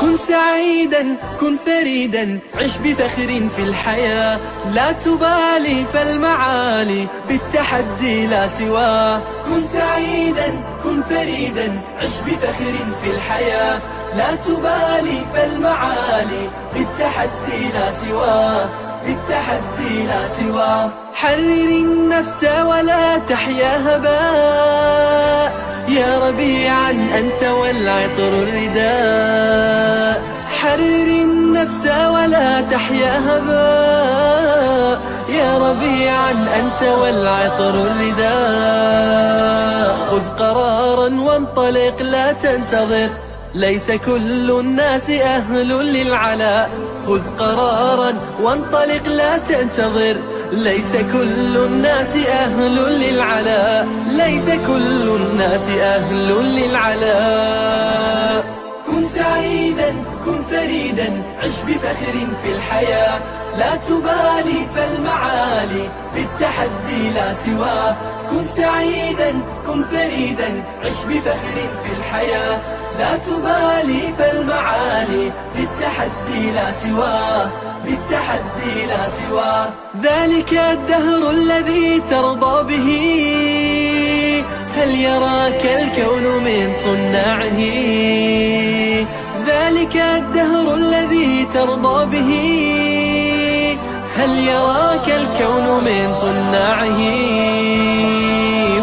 كن سعيدا كن فريدا عش بفخر في الحياة لا تبالي فالمعالي بالتحدي لا سواه كن سعيدا كن فريدا عش بفخر في الحياة لا تبالي فالمعالي بالتحدي لا سواه بالتحدي لا سواه حرر النفس ولا تحيا هباء يا ربيعا أنت والعطر الرداء حرر النفس ولا تحيا هباء يا ربيعا أنت والعطر الرداء خذ قرارا وانطلق لا تنتظر ليس كل الناس أهل للعلاء خذ قرارا وانطلق لا تنتظر ليس كل الناس أهل للعلاء ليس كل الناس أهل للعلاء كن سعيدا كن فريدا عش بفخر في الحياة لا تبالي فالمعالي بالتحدي لا سواه كن سعيدا كن فريدا عش بفخر في الحياة لا تبالي فالمعالي بالتحدي لا سواه بالتحدي لا سواه ذلك الدهر الذي ترضى به هل يراك الكون من صناعه ذلك الدهر الذي ترضى به هل يراك الكون من صناعه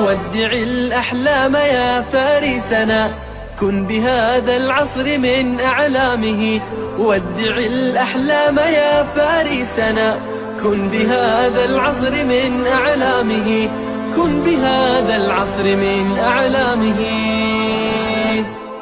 ودع الأحلام يا فارسنا كن بهذا العصر من أعلامه ودع الأحلام يا فارسنا كن بهذا العصر من أعلامه كن بهذا العصر من أعلامه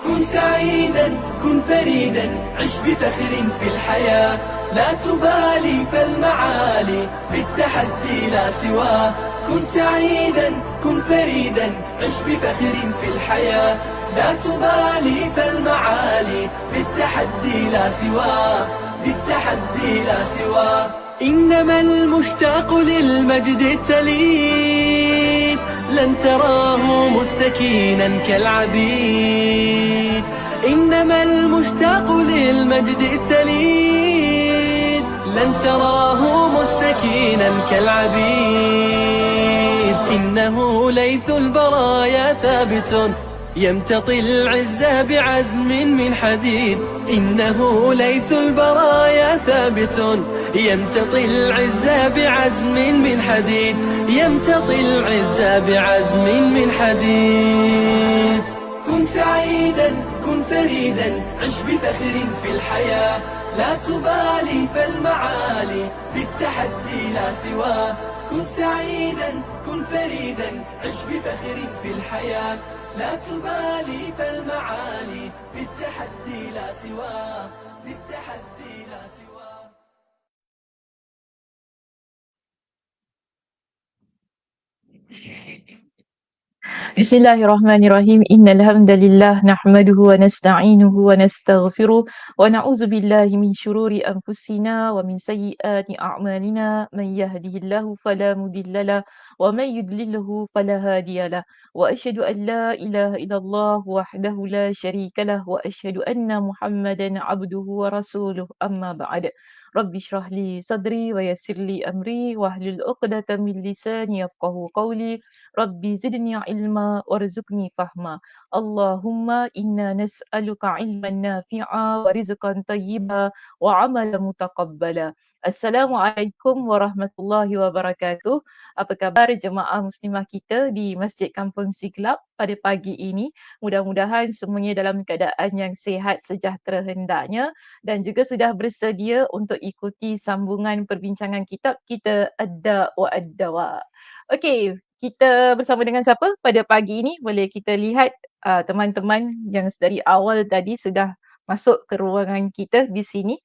كن سعيدا كن فريدا عش بفخر في الحياة لا تبالي فالمعالي بالتحدي لا سواه كن سعيدا كن فريدا عش بفخر في الحياة لا تبالي فالمعالي بالتحدي لا سواه بالتحدي لا سواه إنما المشتاق للمجد التليد لن تراه مستكينا كالعبيد إنما المشتاق للمجد التليد لن تراه مستكينا كالعبيد إنه ليث البرايا ثابت يمتطي العز بعزم من حديد إنه ليث البرايا ثابت يمتطي العز بعزم من حديد يمتطي العز بعزم من حديد كن سعيدا كن فريدا عش بفخر في الحياة لا تبالي فالمعالي بالتحدي لا سواه كن سعيدا كن فريدا عش بفخر في الحياة لا تبالي فالمعالي بالتحدي لا سواه بالتحدي لا سواه Bismillahirrahmanirrahim. Innal hamdalillah nahmaduhu wa nasta'inuhu wa nastaghfiruh wa na'udzu billahi min shururi anfusina wa min sayyiati a'malina man yahdihillahu fala mudhillalah wa man yudlilhu fala hadiyalah wa asyhadu an la ilaha illallah wahdahu la syarikalah wa asyhadu anna Muhammadan abduhu wa rasuluh amma ba'd. Rabbi shrah li sadri wa yassir li amri wahlul 'uqdatam min lisani yafqahu qawli. Rabbi zidni ilma warzuqni fahma. Allahumma inna nas'aluka ilman nafi'a wa rizqan tayyiba wa amalan mutaqabbala. Assalamualaikum warahmatullahi wabarakatuh. Apa khabar jemaah muslimah kita di Masjid Kampung Siglap pada pagi ini? Mudah-mudahan semuanya dalam keadaan yang sihat sejahtera hendaknya dan juga sudah bersedia untuk ikuti sambungan perbincangan kitab kita Ad-Da' wa Ad-Dawa. Okey, kita bersama dengan siapa pada pagi ini? Boleh kita lihat teman-teman yang dari awal tadi sudah masuk ke ruangan kita di sini.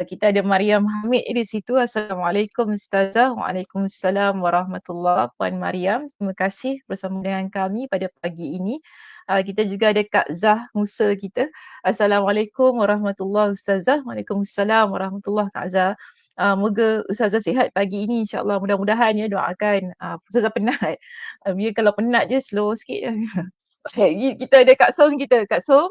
Kita ada Mariam Hamid di situ. Assalamualaikum Ustazah. Waalaikumsalam warahmatullahi Puan Mariam. Terima kasih bersama dengan kami pada pagi ini. Kita juga ada Kak Zah Musa kita. Assalamualaikum warahmatullahi Ustazah. Waalaikumsalam warahmatullahi Kak Zah. Moga Ustazah sihat pagi ini, insyaAllah. Mudah-mudahan ya, doakan. Ustazah penat. Dia kalau penat je slow sikit. Okay, kita ada Kak Som kita. Kak Som.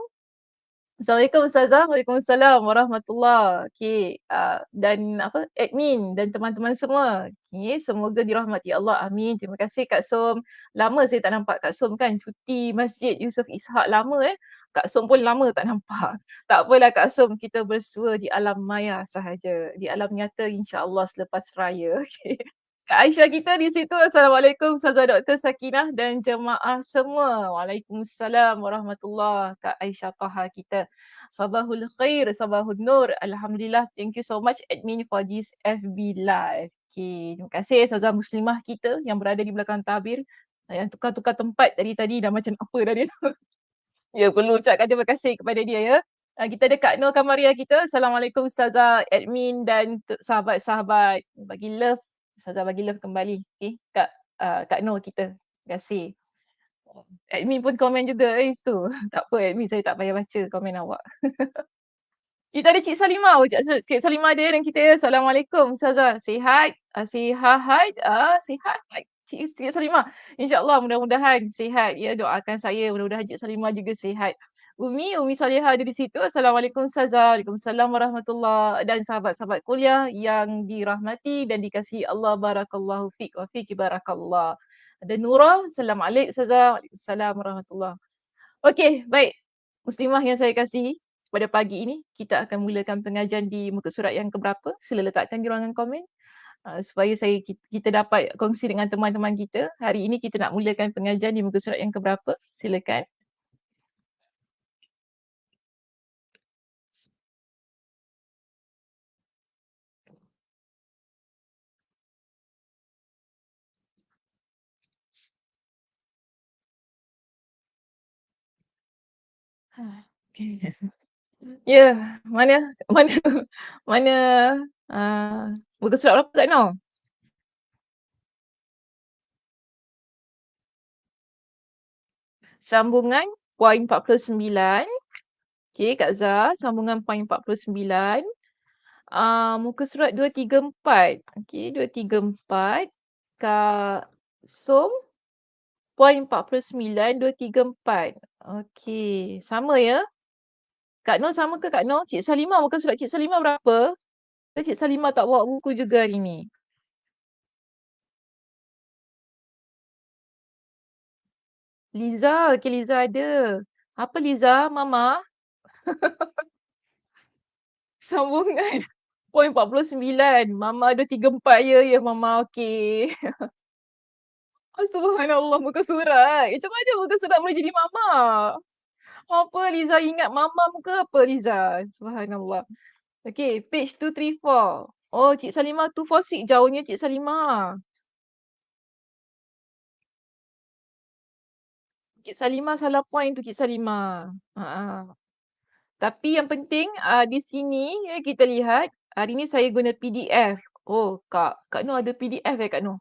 Assalamualaikum Ustazah. Waalaikumsalam warahmatullahi. Okey, dan apa, admin dan teman-teman semua. Okey, semoga dirahmati Allah. Amin. Terima kasih Kak Som. Lama saya tak nampak Kak Som kan, cuti Masjid Yusof Ishak lama Kak Som pun lama tak nampak. Tak apalah Kak Som, kita bersua di alam maya sahaja. Di alam nyata insya-Allah selepas raya. Okey. Kak Aisyah kita di situ. Assalamualaikum Ustazah Dr. Sakinah dan jemaah semua. Waalaikumsalam warahmatullahi. Kak Aisyah Taha kita. Sabahul khair, sabahul nur. Alhamdulillah. Thank you so much admin for this FB live. Okay. Terima kasih Ustazah Muslimah kita yang berada di belakang tabir. Yang tukar-tukar tempat dari tadi dah macam apa dah dia. Ya, perlu ucapkan terima kasih kepada dia ya. Kita ada Kak Nur Kamaria kita. Assalamualaikum Ustazah, admin dan sahabat-sahabat. Bagi love, Ustazah bagi love kembali. Okay, Kak Nur kita. Terima kasih. Admin pun komen juga tu. Tak apa admin, saya tak payah baca komen awak. Kita ada Cik Salimah. Cik Salimah dia dan kita ya. Assalamualaikum Ustazah. Sihat? Sihat? Sihat? Cik Salimah. InsyaAllah mudah-mudahan sihat. Ya, doakan saya mudah-mudahan Cik Salimah juga sihat. Umi Salihah ada di situ. Assalamualaikum Ustazah. Waalaikumsalam warahmatullahi dan sahabat-sahabat kuliah yang dirahmati dan dikasihi Allah. Barakallahu fiq wa fiqi barakallah. Ada Nurah. Assalamualaikum Ustazah. Waalaikumsalam warahmatullahi. Okey, baik. Muslimah yang saya kasihi, pada pagi ini kita akan mulakan pengajian di muka surat yang keberapa? Sila letakkan di ruangan komen supaya kita dapat kongsi dengan teman-teman kita. Hari ini kita nak mulakan pengajian di muka surat yang keberapa? Silakan. Okay. Ya, mana mana mana muka surat berapa Kak Noh? Sambungan poin 49. Okey Kak Zah, sambungan poin 49. Muka surat 234. Okey, 234. Kak Som, poin 49, 234. Okey, sama ya? Kak Noh sama ke Kak Noh? Cik Salimah, muka surat Cik Salimah berapa? Cik Salimah tak bawa buku juga hari ni. Liza, okey Liza ada. Apa Liza, Mama? Sambungan. Poin 49. Mama ada 34 ya, ya Mama. Okey. Subhanallah muka surat. Macam mana muka surat boleh jadi Mama? Apa Liza ingat Mama muka apa Liza? Subhanallah. Okay, page 234. Oh, Cik Salimah 246 jauhnya Cik Salimah. Cik Salimah salah point tu Cik Salimah. Tapi yang penting di sini kita lihat hari ni saya guna PDF. Oh, Kak Noh ada PDF Kak Noh?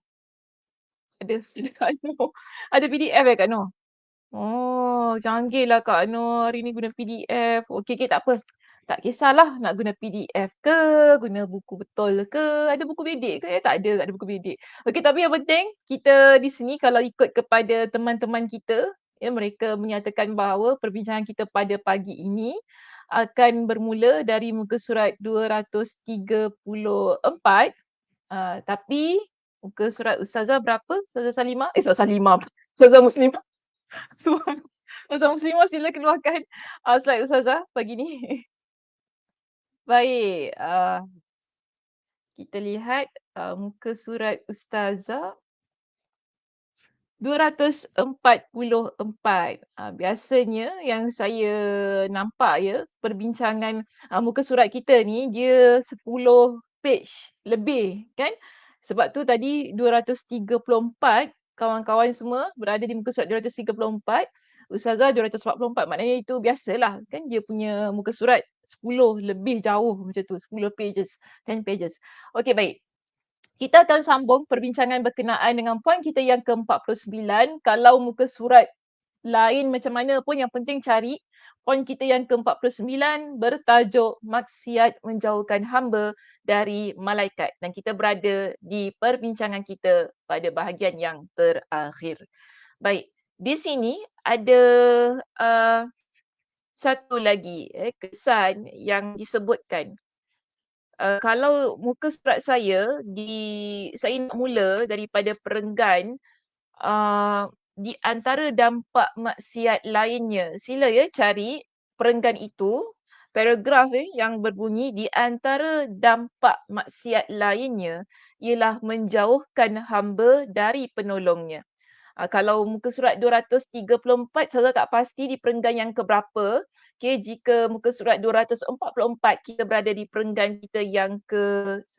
Ada Kak Noh. Ada PDF Kak Noh? Oh, canggih lah Kak Noh hari ni guna PDF. Okey, tak apa. Tak kisahlah nak guna PDF ke, guna buku betul ke, ada buku bedek ke? Tak ada, tak ada buku bedek. Okey, tapi yang penting kita di sini kalau ikut kepada teman-teman kita, ya mereka menyatakan bahawa perbincangan kita pada pagi ini akan bermula dari muka surat 234. Tapi muka surat Ustazah berapa? Ustazah Salimah? Ustazah Salimah. Ustazah Muslimah. Ustazah Muslimah sila keluarkan slide Ustazah pagi ni. Baik, kita lihat muka surat Ustazah 244. Biasanya yang saya nampak ya, perbincangan muka surat kita ni dia 10 page lebih kan? Sebab tu tadi 234 kawan-kawan semua berada di muka surat 234. Ustazah 244, maknanya itu biasalah kan dia punya muka surat 10 lebih jauh macam tu, 10 pages, 10 pages. Okey baik. Kita akan sambung perbincangan berkenaan dengan poin kita yang ke-49. Kalau muka surat lain macam mana pun yang penting cari poin kita yang ke-49 bertajuk maksiat menjauhkan hamba dari malaikat. Dan kita berada di perbincangan kita pada bahagian yang terakhir. Baik, di sini ada satu lagi kesan yang disebutkan. Kalau muka surat saya nak mula daripada perenggan di antara dampak maksiat lainnya. Sila ya cari perenggan itu, paragraf yang berbunyi di antara dampak maksiat lainnya ialah menjauhkan hamba dari penolongnya. Kalau muka surat 234 saya tak pasti di perenggan yang keberapa. Okey, jika muka surat 244 kita berada di perenggan kita yang ke 1,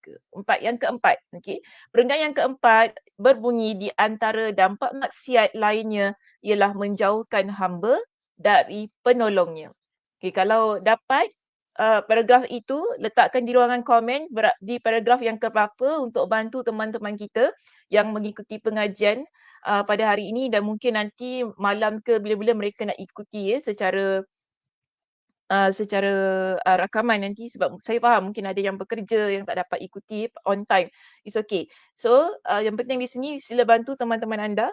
2, 3, 4, yang keempat. Okey. Perenggan yang keempat berbunyi di antara dampak maksiat lainnya ialah menjauhkan hamba dari penolongnya. Okey, kalau dapat paragraf itu letakkan di ruangan komen di paragraf yang keberapa untuk bantu teman-teman kita yang mengikuti pengajian pada hari ini dan mungkin nanti malam ke bila-bila mereka nak ikuti secara rakaman nanti sebab saya faham mungkin ada yang bekerja yang tak dapat ikuti on time. It's okay. So yang penting di sini sila bantu teman-teman anda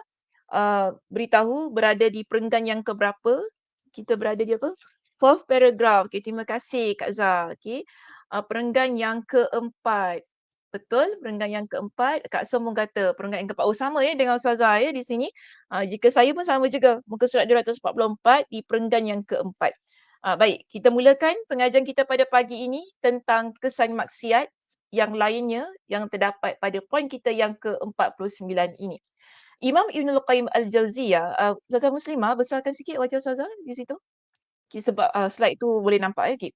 beritahu berada di perenggan yang keberapa. Kita berada di apa? Fourth paragraph. Okay, terima kasih Kak Zah. Okay. Perenggan yang keempat. Betul, perenggan yang keempat. Kak Som pun kata perenggan yang keempat. Oh, sama ya dengan Ustazah ya di sini. Jika saya pun sama juga. Muka surat 244 di perenggan yang keempat. Baik, kita mulakan pengajian kita pada pagi ini tentang kesan maksiat yang lainnya yang terdapat pada poin kita yang ke-49 ini. Imam Ibnul Qayyim Al-Jauziyah, Ustazah Muslimah, besarkan sikit wajah Ustazah di situ. Okay, sebab slide tu boleh nampak ya. Okay.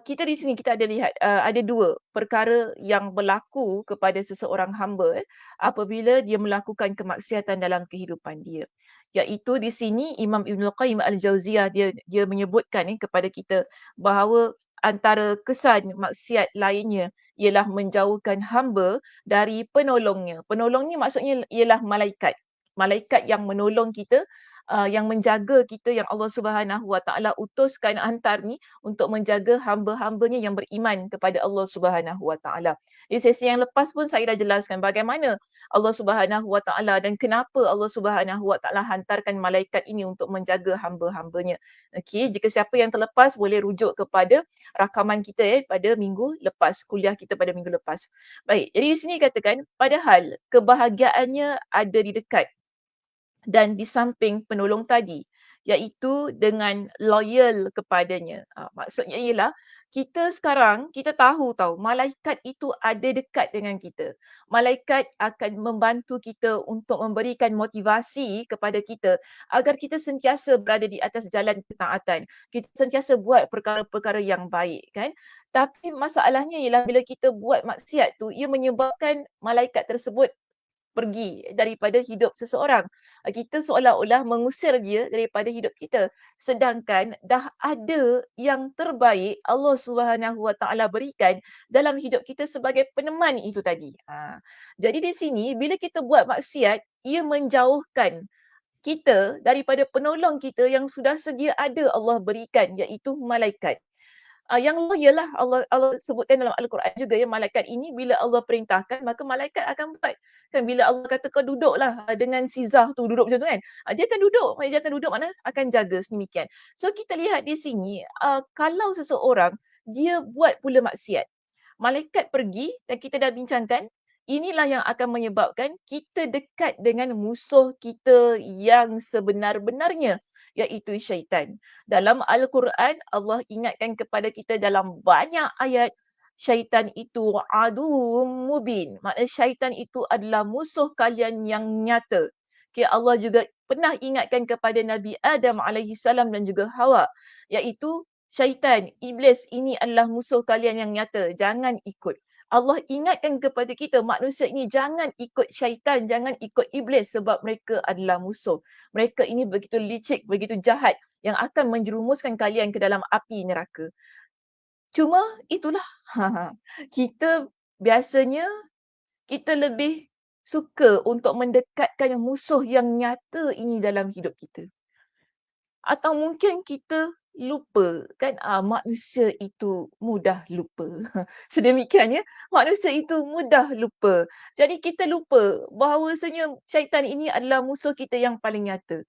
Kita di sini kita ada lihat ada dua perkara yang berlaku kepada seseorang hamba apabila dia melakukan kemaksiatan dalam kehidupan dia. Iaitu di sini Imam Ibnul Qayyim Al-Jauziyah dia menyebutkan kepada kita bahawa antara kesan maksiat lainnya ialah menjauhkan hamba dari penolongnya. Penolong ni maksudnya ialah malaikat. Malaikat yang menolong kita, yang menjaga kita yang Allah Subhanahu Wa Taala utuskan hantar ni untuk menjaga hamba-hambanya yang beriman kepada Allah Subhanahu Wa Taala. Di sesi yang lepas pun saya dah jelaskan bagaimana Allah Subhanahu Wa Taala dan kenapa Allah Subhanahu Wa Taala hantarkan malaikat ini untuk menjaga hamba-hambanya. Okey, jika siapa yang terlepas boleh rujuk kepada rakaman kita pada minggu lepas, kuliah kita pada minggu lepas. Baik, jadi di sini katakan padahal kebahagiaannya ada di dekat dan di samping penolong tadi, iaitu dengan loyal kepadanya. Maksudnya ialah kita sekarang kita tahu malaikat itu ada dekat dengan kita. Malaikat akan membantu kita untuk memberikan motivasi kepada kita agar kita sentiasa berada di atas jalan ketaatan. Kita sentiasa buat perkara-perkara yang baik kan. Tapi masalahnya ialah bila kita buat maksiat tu ia menyebabkan malaikat tersebut pergi daripada hidup seseorang. Kita seolah-olah mengusir dia daripada hidup kita. Sedangkan dah ada yang terbaik Allah Subhanahu Wa Taala berikan dalam hidup kita sebagai peneman itu tadi. Jadi di sini bila kita buat maksiat, ia menjauhkan kita daripada penolong kita yang sudah sedia ada Allah berikan iaitu malaikat. Yang loyal lah Allah sebutkan dalam Al-Quran juga ya, malaikat ini bila Allah perintahkan maka malaikat akan buat. Kan bila Allah kata kau duduklah dengan si Zah tu duduk macam tu kan. Dia akan duduk, mana akan jaga sedemikian. So kita lihat di sini kalau seseorang dia buat pula maksiat, malaikat pergi dan kita dah bincangkan inilah yang akan menyebabkan kita dekat dengan musuh kita yang sebenar-benarnya iaitu syaitan. Dalam Al-Quran Allah ingatkan kepada kita dalam banyak ayat syaitan itu aduwwum mubin. Maknanya syaitan itu adalah musuh kalian yang nyata. Okay, Allah juga pernah ingatkan kepada Nabi Adam alaihi salam dan juga Hawa iaitu syaitan, iblis ini adalah musuh kalian yang nyata. Jangan ikut. Allah ingatkan kepada kita manusia ini jangan ikut syaitan, jangan ikut iblis sebab mereka adalah musuh. Mereka ini begitu licik, begitu jahat yang akan menjerumuskan kalian ke dalam api neraka. Cuma itulah kita biasanya kita lebih suka untuk mendekatkan musuh yang nyata ini dalam hidup kita. Atau mungkin kita lupa kan manusia itu mudah lupa. Sedemikian ya, manusia itu mudah lupa. Jadi kita lupa bahawasanya syaitan ini adalah musuh kita yang paling nyata.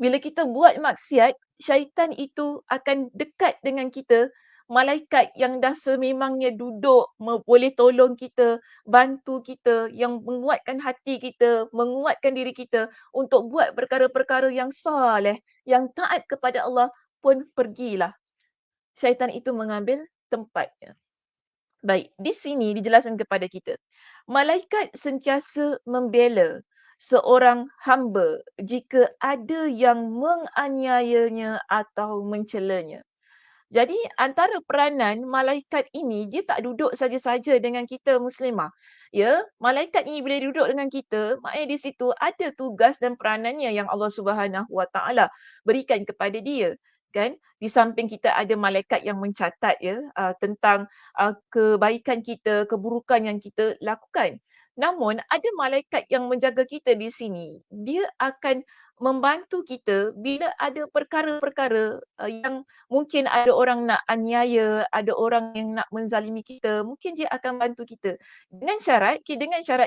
bila kita buat maksiat, syaitan itu akan dekat dengan kita. Malaikat yang dah sememangnya duduk, boleh tolong kita, bantu kita, yang menguatkan hati kita, menguatkan diri kita untuk buat perkara-perkara yang saleh, yang taat kepada Allah pun pergilah. Syaitan itu mengambil tempatnya. Baik, di sini dijelaskan kepada kita. Malaikat sentiasa membela seorang hamba jika ada yang menganiayanya atau mencelanya. Jadi antara peranan malaikat ini, dia tak duduk saja-saja dengan kita muslimah. Ya, malaikat ini bila duduk dengan kita, maknanya di situ ada tugas dan peranannya yang Allah Subhanahu Wa Taala berikan kepada dia. Kan? Di samping kita ada malaikat yang mencatat ya tentang kebaikan kita, keburukan yang kita lakukan. Namun ada malaikat yang menjaga kita di sini. Dia akan membantu kita bila ada perkara-perkara yang mungkin ada orang nak aniaya, ada orang yang nak menzalimi kita, mungkin dia akan bantu kita. Dengan syarat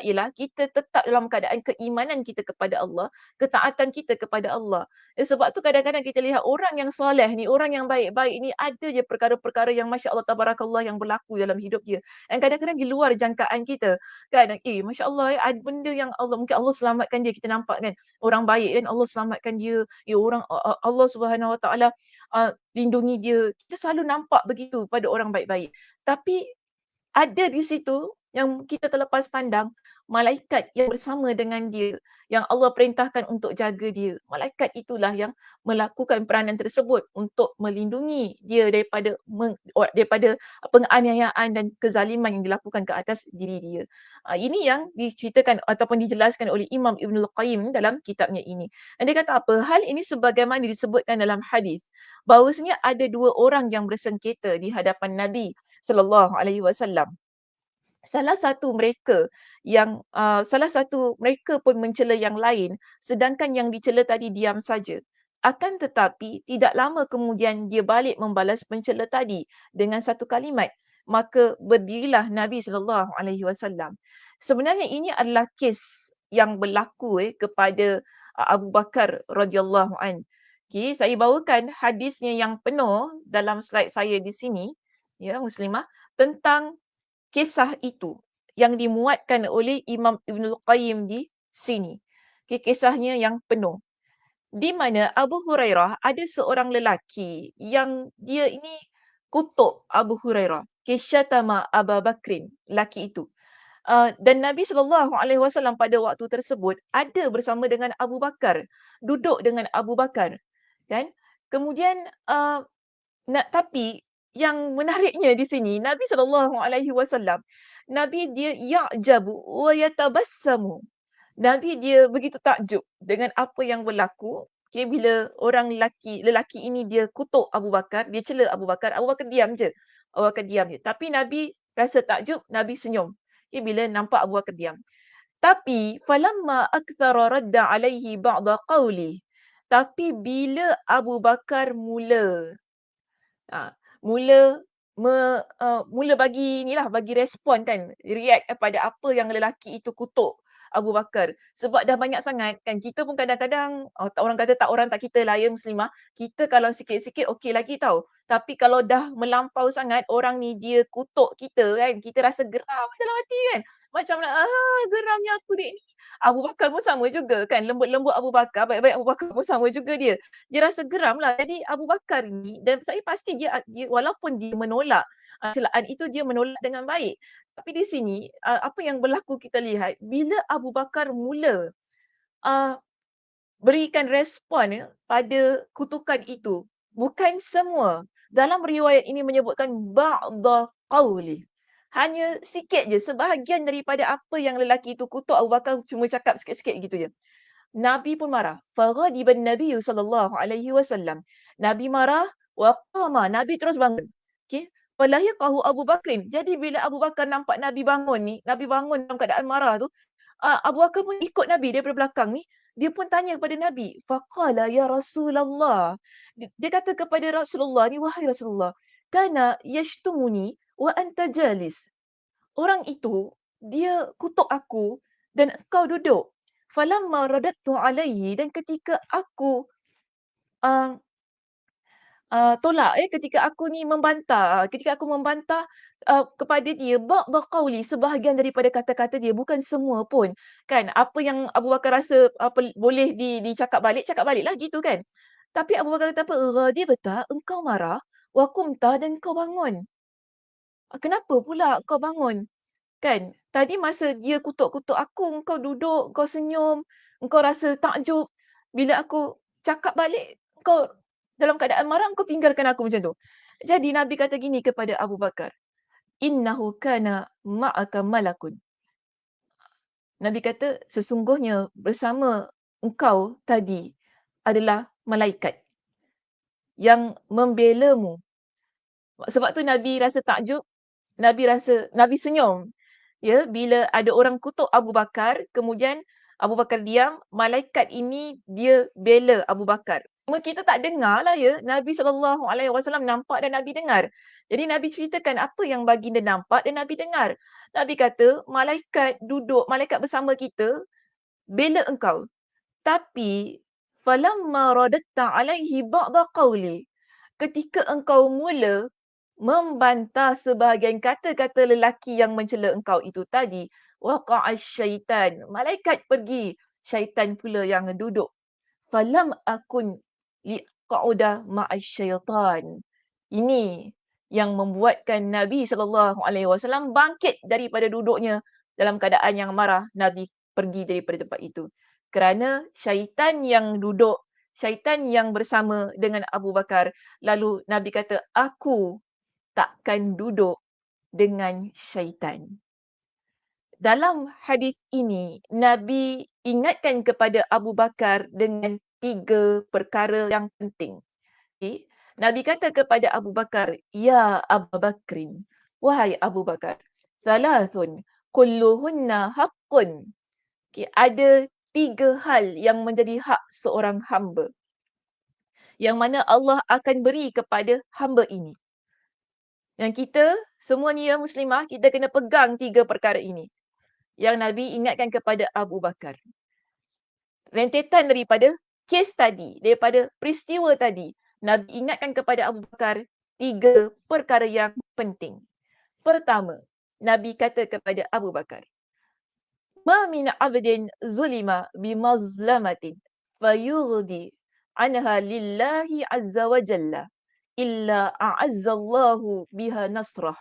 ialah kita tetap dalam keadaan keimanan kita kepada Allah, ketaatan kita kepada Allah. Sebab tu kadang-kadang kita lihat orang yang soleh ni, orang yang baik-baik ni, ada je perkara-perkara yang Masya Allah Tabarakallah yang berlaku dalam hidup dia. Dan kadang-kadang di luar jangkaan kita. Kan, Masya Allah, ada benda yang mungkin Allah selamatkan dia, kita nampak kan. Orang baik kan, Allah selamatkan dia. Orang Allah Subhanahu Wa Taala lindungi dia. Kita selalu nampak begitu pada orang baik-baik. Tapi ada di situ yang kita terlepas pandang, malaikat yang bersama dengan dia, yang Allah perintahkan untuk jaga dia. Malaikat itulah yang melakukan peranan tersebut untuk melindungi dia daripada penganiayaan dan kezaliman yang dilakukan ke atas diri dia. Ini yang diceritakan ataupun dijelaskan oleh Imam Ibnul Qayyim dalam kitabnya ini. Dan dia kata apa? Hal ini sebagaimana disebutkan dalam hadis, bahawasanya ada dua orang yang bersengketa di hadapan Nabi sallallahu alaihi wasallam. Salah satu mereka pun mencela yang lain, sedangkan yang dicela tadi diam saja. Akan tetapi tidak lama kemudian dia balik membalas pencela tadi dengan satu kalimat. Maka berdirilah Nabi sallallahu alaihi wasallam. Sebenarnya ini adalah kes yang berlaku kepada Abu Bakar radhiyallahu an. Okey, saya bawakan hadisnya yang penuh dalam slide saya di sini, ya muslimah, tentang kisah itu yang dimuatkan oleh Imam Ibnul Qayyim di sini. Kisahnya yang penuh. Di mana Abu Hurairah ada seorang lelaki yang dia ini kutuk Abu Hurairah. Syatama Abu Bakrin, lelaki itu. Dan Nabi SAW pada waktu tersebut ada bersama dengan Abu Bakar. Duduk dengan Abu Bakar. Kan? Kemudian tapi yang menariknya di sini, Nabi SAW, Nabi dia ya'jabu wa yatabassamu. Nabi dia begitu takjub dengan apa yang berlaku. Bila lelaki ini dia kutuk Abu Bakar, dia cela Abu Bakar diam je. Abu Bakar diam je. Tapi Nabi rasa takjub, Nabi senyum. Bila nampak Abu Bakar diam. Tapi falamma akthara radda alaihi ba'da qawli. Tapi bila Abu Bakar Ha, mula mula bagi respon kan, react kepada apa yang lelaki itu kutuk Abu Bakar. Sebab dah banyak sangat kan, kita pun kadang-kadang orang kata orang tak kita lah ya muslimah. Kita kalau sikit-sikit okey lagi tau. Tapi kalau dah melampau sangat, orang ni dia kutuk kita kan, kita rasa geram dalam hati kan. Macam geramnya aku ni. Abu Bakar pun sama juga kan, lembut-lembut Abu Bakar, baik-baik Abu Bakar pun sama juga dia. Dia rasa geram lah. Jadi Abu Bakar ni, dan saya pasti dia walaupun dia menolak celaan itu, dia menolak dengan baik. Tapi di sini, apa yang berlaku kita lihat, bila Abu Bakar mula berikan respon pada kutukan itu, bukan semua. Dalam riwayat ini menyebutkan ba'da qawli. Hanya sikit je, sebahagian daripada apa yang lelaki itu kutuk Abu Bakar cuma cakap sikit-sikit gitu je. Nabi pun marah. Faghadiban Nabi sallallahu alaihi wasallam. Nabi marah wa qama. Nabi terus bangun. Okey. Falayaqahu Abu Bakrin. Jadi bila Abu Bakar nampak Nabi bangun ni, Nabi bangun dalam keadaan marah tu, Abu Bakar pun ikut Nabi daripada belakang ni. Dia pun tanya kepada Nabi. Faqala ya Rasulullah. Dia kata kepada Rasulullah ni, wahai Rasulullah, kana yashtumuni wa anta jalis. Orang itu, dia kutuk aku dan engkau duduk. Falamma radattu alaihi, dan ketika aku uh, tolak ketika aku ni membantah. Ketika aku membantah kepada dia ba'da qauli, sebahagian daripada kata-kata dia, bukan semua pun. Kan apa yang Abu Bakar rasa boleh dicakap cakap baliklah gitu kan. Tapi Abu Bakar kata apa? "Ghadibta, engkau marah, wa qumta, dan kau bangun. Kenapa pula kau bangun?" Kan? Tadi masa dia kutuk-kutuk aku, engkau duduk, engkau senyum, engkau rasa takjub. Bila aku cakap balik, engkau dalam keadaan marah, engkau tinggalkan aku macam tu. Jadi Nabi kata gini kepada Abu Bakar, "Innahu kana ma'aka malakun." Nabi kata, sesungguhnya bersama engkau tadi adalah malaikat yang membelamu. Sebab tu Nabi rasa takjub, Nabi senyum. Ya, bila ada orang kutuk Abu Bakar, kemudian Abu Bakar diam, malaikat ini dia bela Abu Bakar. Cuma kita tak dengar lah ya, Nabi SAW nampak dan Nabi dengar. Jadi Nabi ceritakan apa yang baginda nampak dan Nabi dengar. Nabi kata, malaikat bersama kita, bela engkau. Tapi, falamma radatta alaihi ba'da qawli, ketika engkau mula membantah sebahagian kata-kata lelaki yang mencela engkau itu tadi, waqa'as syaitan, malaikat pergi, syaitan pula yang duduk. Falam akun liqa'uda ma'as syaitan. Ini yang membuatkan Nabi SAW bangkit daripada duduknya dalam keadaan yang marah. Nabi pergi daripada tempat itu. Kerana syaitan yang duduk, syaitan yang bersama dengan Abu Bakar. Lalu Nabi kata, aku takkan duduk dengan syaitan. Dalam hadis ini, Nabi ingatkan kepada Abu Bakar dengan 3 perkara yang penting. Okay? Nabi kata kepada Abu Bakar, "Ya Abu Bakrin, wahai Abu Bakar, thalathun kulluhunna haqqun." Okay, ada 3 hal yang menjadi hak seorang hamba, yang mana Allah akan beri kepada hamba ini. Yang kita, semua ni ya muslimah, kita kena pegang 3 perkara ini. Yang Nabi ingatkan kepada Abu Bakar. Rentetan daripada kes tadi, daripada peristiwa tadi, Nabi ingatkan kepada Abu Bakar 3 perkara yang penting. Pertama, Nabi kata kepada Abu Bakar, "Ma min 'abdin zulima bimazlamatin fayughdi anha lillahi 'azza wa jalla illa a'azza Allahu biha nasrah."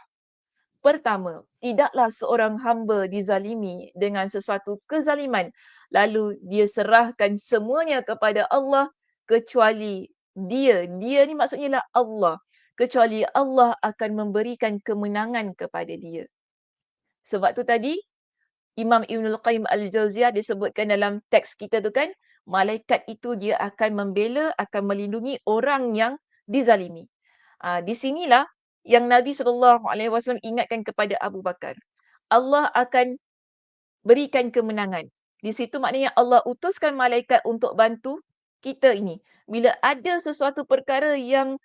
Pertama, tidaklah seorang hamba dizalimi dengan sesuatu kezaliman, lalu dia serahkan semuanya kepada Allah, kecuali dia ni maksudnya lah Allah, kecuali Allah akan memberikan kemenangan kepada dia. Sebab tu tadi, Imam Ibnul Qayyim Al-Jauziyah disebutkan dalam teks kita tu kan, malaikat itu dia akan membela, akan melindungi orang yang dizalimi. Di sinilah yang Nabi SAW ingatkan kepada Abu Bakar. Allah akan berikan kemenangan. Di situ maknanya Allah utuskan malaikat untuk bantu kita ini. Bila ada sesuatu perkara yang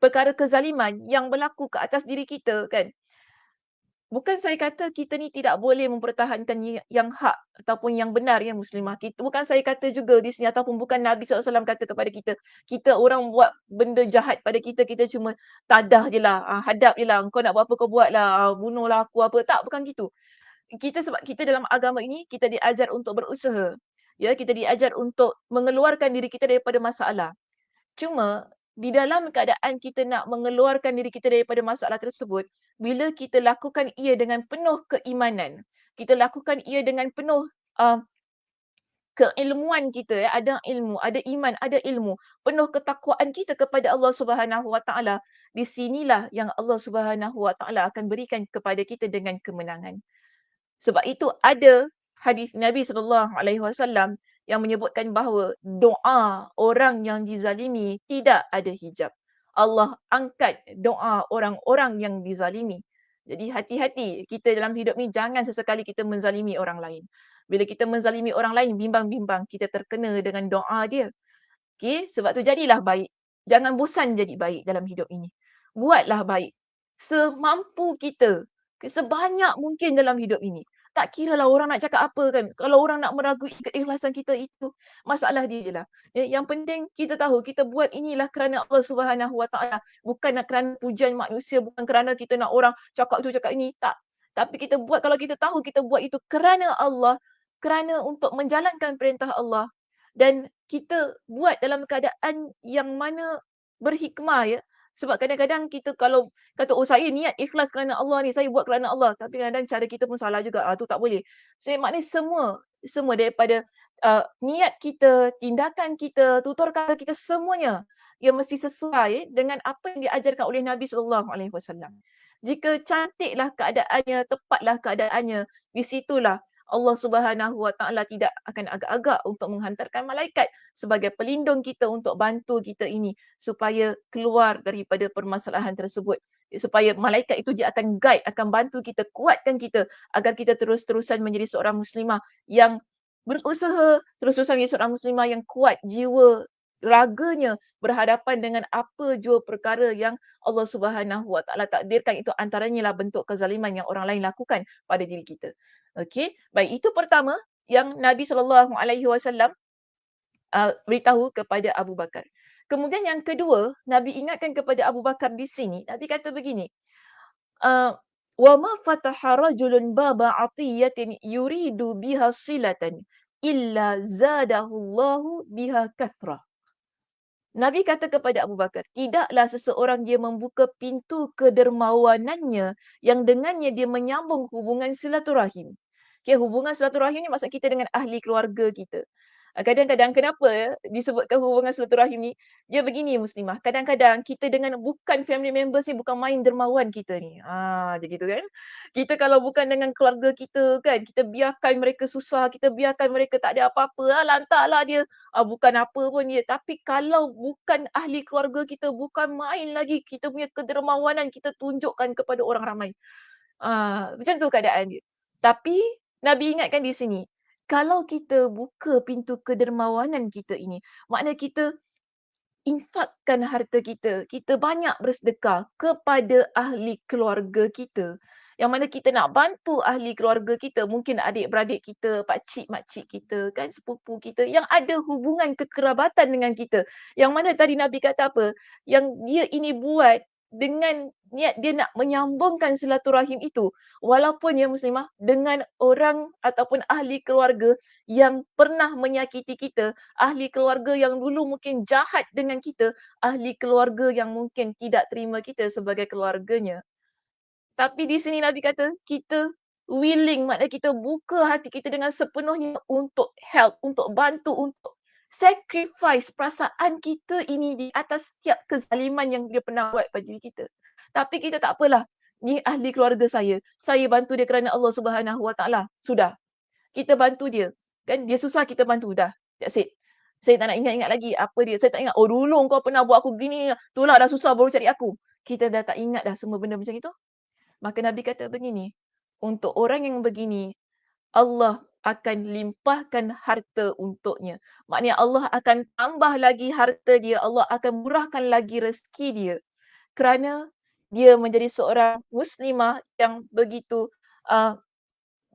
perkara kezaliman yang berlaku ke atas diri kita kan. Bukan saya kata kita ni tidak boleh mempertahankan yang hak ataupun yang benar ya muslimah. Bukan saya kata juga di sini ataupun bukan Nabi SAW kata kepada kita, kita orang buat benda jahat pada kita, kita cuma tadah je lah, hadap je lah, kau nak buat apa kau buat lah, bunuhlah aku apa. Tak, bukan gitu. Sebab kita dalam agama ini, kita diajar untuk berusaha. Ya, kita diajar untuk mengeluarkan diri kita daripada masalah. Cuma di dalam keadaan kita nak mengeluarkan diri kita daripada masalah tersebut, bila kita lakukan ia dengan penuh keimanan, kita lakukan ia dengan penuh keilmuan kita, ada ilmu, ada iman, ada ilmu, penuh ketakwaan kita kepada Allah Subhanahu Wa Taala, di sinilah yang Allah Subhanahu Wa Taala akan berikan kepada kita dengan kemenangan. Sebab itu ada hadis Nabi SAW yang menyebutkan bahawa doa orang yang dizalimi tidak ada hijab. Allah angkat doa orang-orang yang dizalimi. Jadi hati-hati kita dalam hidup ni, jangan sesekali kita menzalimi orang lain. Bila kita menzalimi orang lain, bimbang-bimbang kita terkena dengan doa dia. Okay? Sebab tu jadilah baik. Jangan bosan jadi baik dalam hidup ini. Buatlah baik semampu kita, sebanyak mungkin dalam hidup ini. tak kiralah orang nak cakap apa kan. Kalau orang nak meragui keikhlasan kita itu masalah dia je lah. Yang penting kita tahu kita buat inilah kerana Allah Subhanahu Wa Taala, bukan nak kerana pujian manusia, bukan kerana kita nak orang cakap tu cakap ini, tak. Tapi kita buat kalau kita tahu kita buat itu kerana Allah, kerana untuk menjalankan perintah Allah dan kita buat dalam keadaan yang mana berhikmah ya. Sebab kadang-kadang kita kalau kata, "Oh saya niat ikhlas kerana Allah ni, saya buat kerana Allah." Tapi kadang cara kita pun salah juga, tu tak boleh. Maknanya semua daripada, niat kita, tindakan kita, tutur kata kita, semuanya ia mesti sesuai dengan apa yang diajarkan oleh Nabi SAW. Jika cantiklah keadaannya, tepatlah keadaannya, di situlah Allah Subhanahu Wa Taala tidak akan agak-agak untuk menghantarkan malaikat sebagai pelindung kita untuk bantu kita ini supaya keluar daripada permasalahan tersebut. Supaya malaikat itu dia akan guide, akan bantu kita, kuatkan kita agar kita terus-terusan menjadi seorang muslimah yang berusaha, terus-terusan menjadi seorang muslimah yang kuat jiwa raganya berhadapan dengan apa jua perkara yang Allah Subhanahu Wa Taala takdirkan. Itu antaranya lah bentuk kezaliman yang orang lain lakukan pada diri kita. Okey, baik, itu pertama yang Nabi SAW beritahu kepada Abu Bakar. Kemudian yang kedua, Nabi ingatkan kepada Abu Bakar di sini, Nabi kata begini, "Wa ma fataha rajulun baba atiyatin yuridu biha silatan illa zadahu Allahu biha kathrah." Nabi kata kepada Abu Bakar, tidaklah seseorang dia membuka pintu kedermawanannya yang dengannya dia menyambung hubungan silaturahim. Okay, hubungan silaturahim ni maksud kita dengan ahli keluarga kita. Kadang-kadang kenapa disebutkan hubungan silaturahim ni? Dia begini muslimah, kadang-kadang kita dengan bukan family members ni bukan main dermawan kita ni. Dia gitu kan. Kita kalau bukan dengan keluarga kita kan, kita biarkan mereka susah, kita biarkan mereka tak ada apa-apa, lantaklah dia bukan apa pun dia. Tapi kalau bukan ahli keluarga kita, bukan main lagi kita punya kedermawanan kita tunjukkan kepada orang ramai. Macam tu keadaan dia. Tapi Nabi ingatkan di sini, kalau kita buka pintu kedermawanan kita ini, makna kita infakkan harta kita, kita banyak bersedekah kepada ahli keluarga kita. Yang mana kita nak bantu ahli keluarga kita, mungkin adik-beradik kita, pakcik, makcik kita, kan, sepupu kita yang ada hubungan kekerabatan dengan kita. Yang mana tadi Nabi kata apa? Yang dia ini buat dengan niat dia nak menyambungkan silaturahim itu. Walaupun ya muslimah, dengan orang ataupun ahli keluarga yang pernah menyakiti kita, ahli keluarga yang dulu mungkin jahat dengan kita, ahli keluarga yang mungkin tidak terima kita sebagai keluarganya. Tapi di sini Nabi kata, kita willing, maknanya kita buka hati kita dengan sepenuhnya untuk help, untuk bantu, untuk sacrifice perasaan kita ini di atas setiap kezaliman yang dia pernah buat pada diri kita. Tapi kita tak apalah, ni ahli keluarga saya bantu dia kerana Allah Subhanahu Wa Taala. Sudah, kita bantu dia. Kan dia susah kita bantu, dah. That's it. Saya tak nak ingat-ingat lagi apa dia. Saya tak ingat, oh dulu kau pernah buat aku begini, itulah dah susah baru cari aku. Kita dah tak ingat dah semua benda macam itu. Maka Nabi kata begini, untuk orang yang begini, Allah akan limpahkan harta untuknya. Maknanya Allah akan tambah lagi harta dia, Allah akan murahkan lagi rezeki dia. Kerana dia menjadi seorang muslimah yang begitu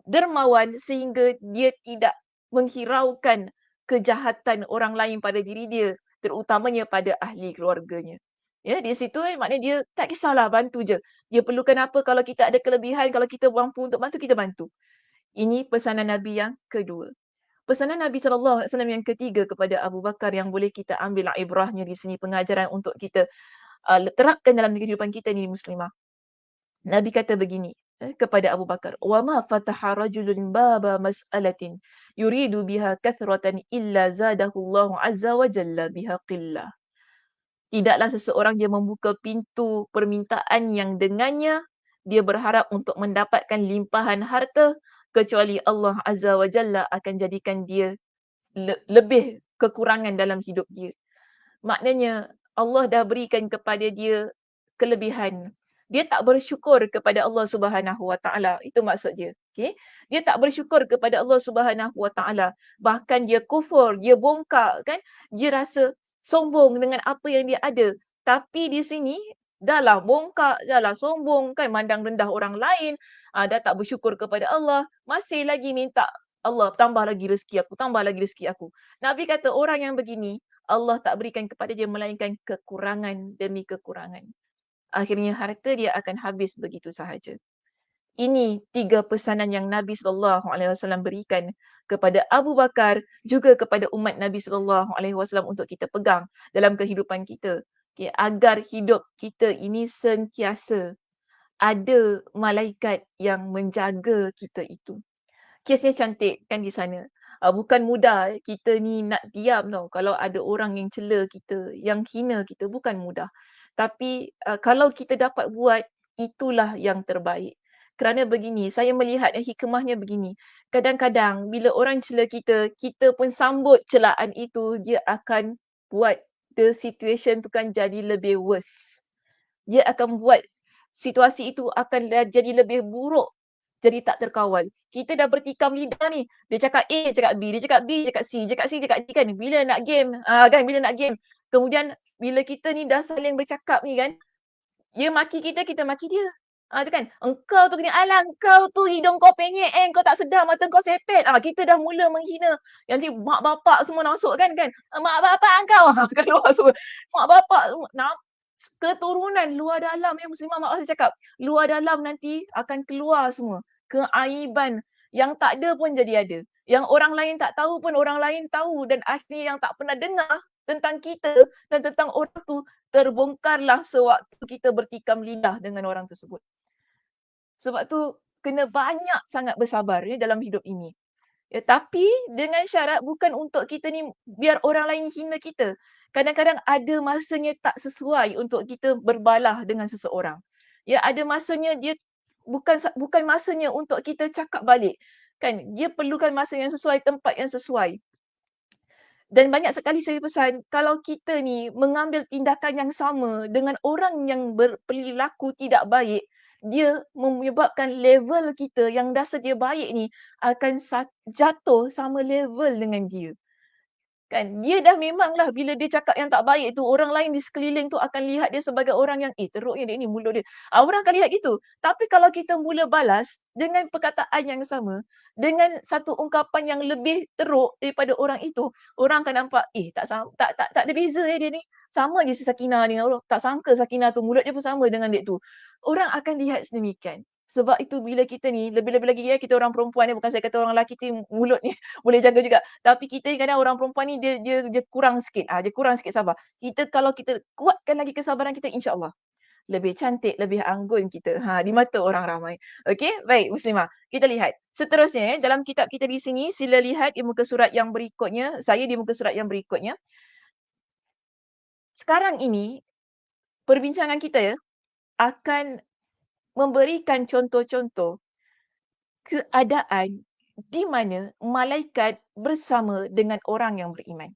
dermawan sehingga dia tidak menghiraukan kejahatan orang lain pada diri dia, terutamanya pada ahli keluarganya. Ya, di situ maknanya dia tak kisahlah, bantu je. Dia perlukan apa, kalau kita ada kelebihan, kalau kita mampu untuk bantu, kita bantu. Ini pesanan Nabi yang kedua. Pesanan Nabi SAW yang ketiga kepada Abu Bakar yang boleh kita ambil ibrahnya di sini, pengajaran untuk kita terapkan dalam kehidupan kita ni muslimah. Nabi kata begini kepada Abu Bakar, "Wa ma fataha rajulun baba mas'alatin yuridu biha kathratan illa zadahu Allah azza wa jalla biha qillah." Tidaklah seseorang dia membuka pintu permintaan yang dengannya dia berharap untuk mendapatkan limpahan harta, kecuali Allah Azza wa Jalla akan jadikan dia lebih kekurangan dalam hidup dia. Maknanya Allah dah berikan kepada dia kelebihan. Dia tak bersyukur kepada Allah Subhanahu Wa Taala. Itu maksud dia. Okay? Dia tak bersyukur kepada Allah Subhanahu Wa Taala. Bahkan dia kufur, dia bongkak kan? Dia rasa sombong dengan apa yang dia ada. Tapi di sini Dahlah bongkak, dahlah sombong kan, mandang rendah orang lain, dah tak bersyukur kepada Allah, masih lagi minta, Allah tambah lagi rezeki aku, tambah lagi rezeki aku. Nabi kata orang yang begini, Allah tak berikan kepada dia melainkan kekurangan demi kekurangan. Akhirnya harta dia akan habis begitu sahaja. Ini 3 pesanan yang Nabi SAW berikan kepada Abu Bakar, juga kepada umat Nabi SAW untuk kita pegang dalam kehidupan kita. Okay, agar hidup kita ini sentiasa ada malaikat yang menjaga kita itu. Kesnya cantik kan di sana. Bukan mudah kita ni nak diam tau kalau ada orang yang cela kita, yang hina kita, bukan mudah. Tapi kalau kita dapat buat, itulah yang terbaik. Kerana begini, saya melihat hikmahnya begini. Kadang-kadang bila orang cela kita, kita pun sambut celaan itu, dia akan buat the situation tu kan jadi lebih worse. Dia akan buat situasi itu akan jadi lebih buruk, jadi tak terkawal. Kita dah bertikam lidah ni, dia cakap A, cakap B, dia cakap B, cakap C, cakap C, cakap D kan. Bila nak game, kan bila nak game. Kemudian bila kita ni dah saling bercakap ni kan, dia maki kita, kita maki dia. Tu kan, engkau tu gini, alah engkau tu hidung kau penyek kau tak sedar, mata kau sepet. Kita dah mula menghina. Nanti mak bapak semua masuk kan. Mak bapak engkau, keluar semua. Mak bapak, keturunan luar dalam Muslimah, mak saya cakap, luar dalam nanti akan keluar semua. Keaiban yang tak ada pun jadi ada. Yang orang lain tak tahu pun orang lain tahu, dan akhirnya yang tak pernah dengar tentang kita dan tentang orang tu terbongkarlah sewaktu kita bertikam lidah dengan orang tersebut. Sebab tu kena banyak sangat bersabar dalam hidup ini. Tapi dengan syarat bukan untuk kita ni biar orang lain hina kita. Kadang-kadang ada masanya tak sesuai untuk kita berbalah dengan seseorang. Ada masanya dia bukan masanya untuk kita cakap balik. Kan, dia perlukan masa yang sesuai, tempat yang sesuai. Dan banyak sekali saya pesan, kalau kita ni mengambil tindakan yang sama dengan orang yang berperilaku tidak baik, dia menyebabkan level kita yang rasa dia baik ni akan jatuh sama level dengan dia. Kan, dia dah memanglah bila dia cakap yang tak baik tu, orang lain di sekeliling tu akan lihat dia sebagai orang yang, teruknya dia ni mulut dia. Orang akan lihat gitu. Tapi kalau kita mula balas dengan perkataan yang sama, dengan satu ungkapan yang lebih teruk daripada orang itu, orang akan nampak, tak ada beza dia ni. Sama je si Sakinah ni. Tak sangka Sakinah tu mulut dia pun sama dengan dia tu. Orang akan lihat sedemikian. Sebab itu bila kita ni, lebih-lebih lagi kita orang perempuan ni, bukan saya kata orang lelaki tu mulut ni boleh jaga juga. Tapi kita ni kadang orang perempuan ni dia kurang sikit. Dia kurang sikit sabar. Kalau kita kuatkan lagi kesabaran kita, insya-Allah lebih cantik, lebih anggun kita di mata orang ramai. Okey, baik Muslimah. Kita lihat. Seterusnya dalam kitab kita di sini, sila lihat di muka surat yang berikutnya. Saya di muka surat yang berikutnya. Sekarang ini perbincangan kita akan memberikan contoh-contoh keadaan di mana malaikat bersama dengan orang yang beriman.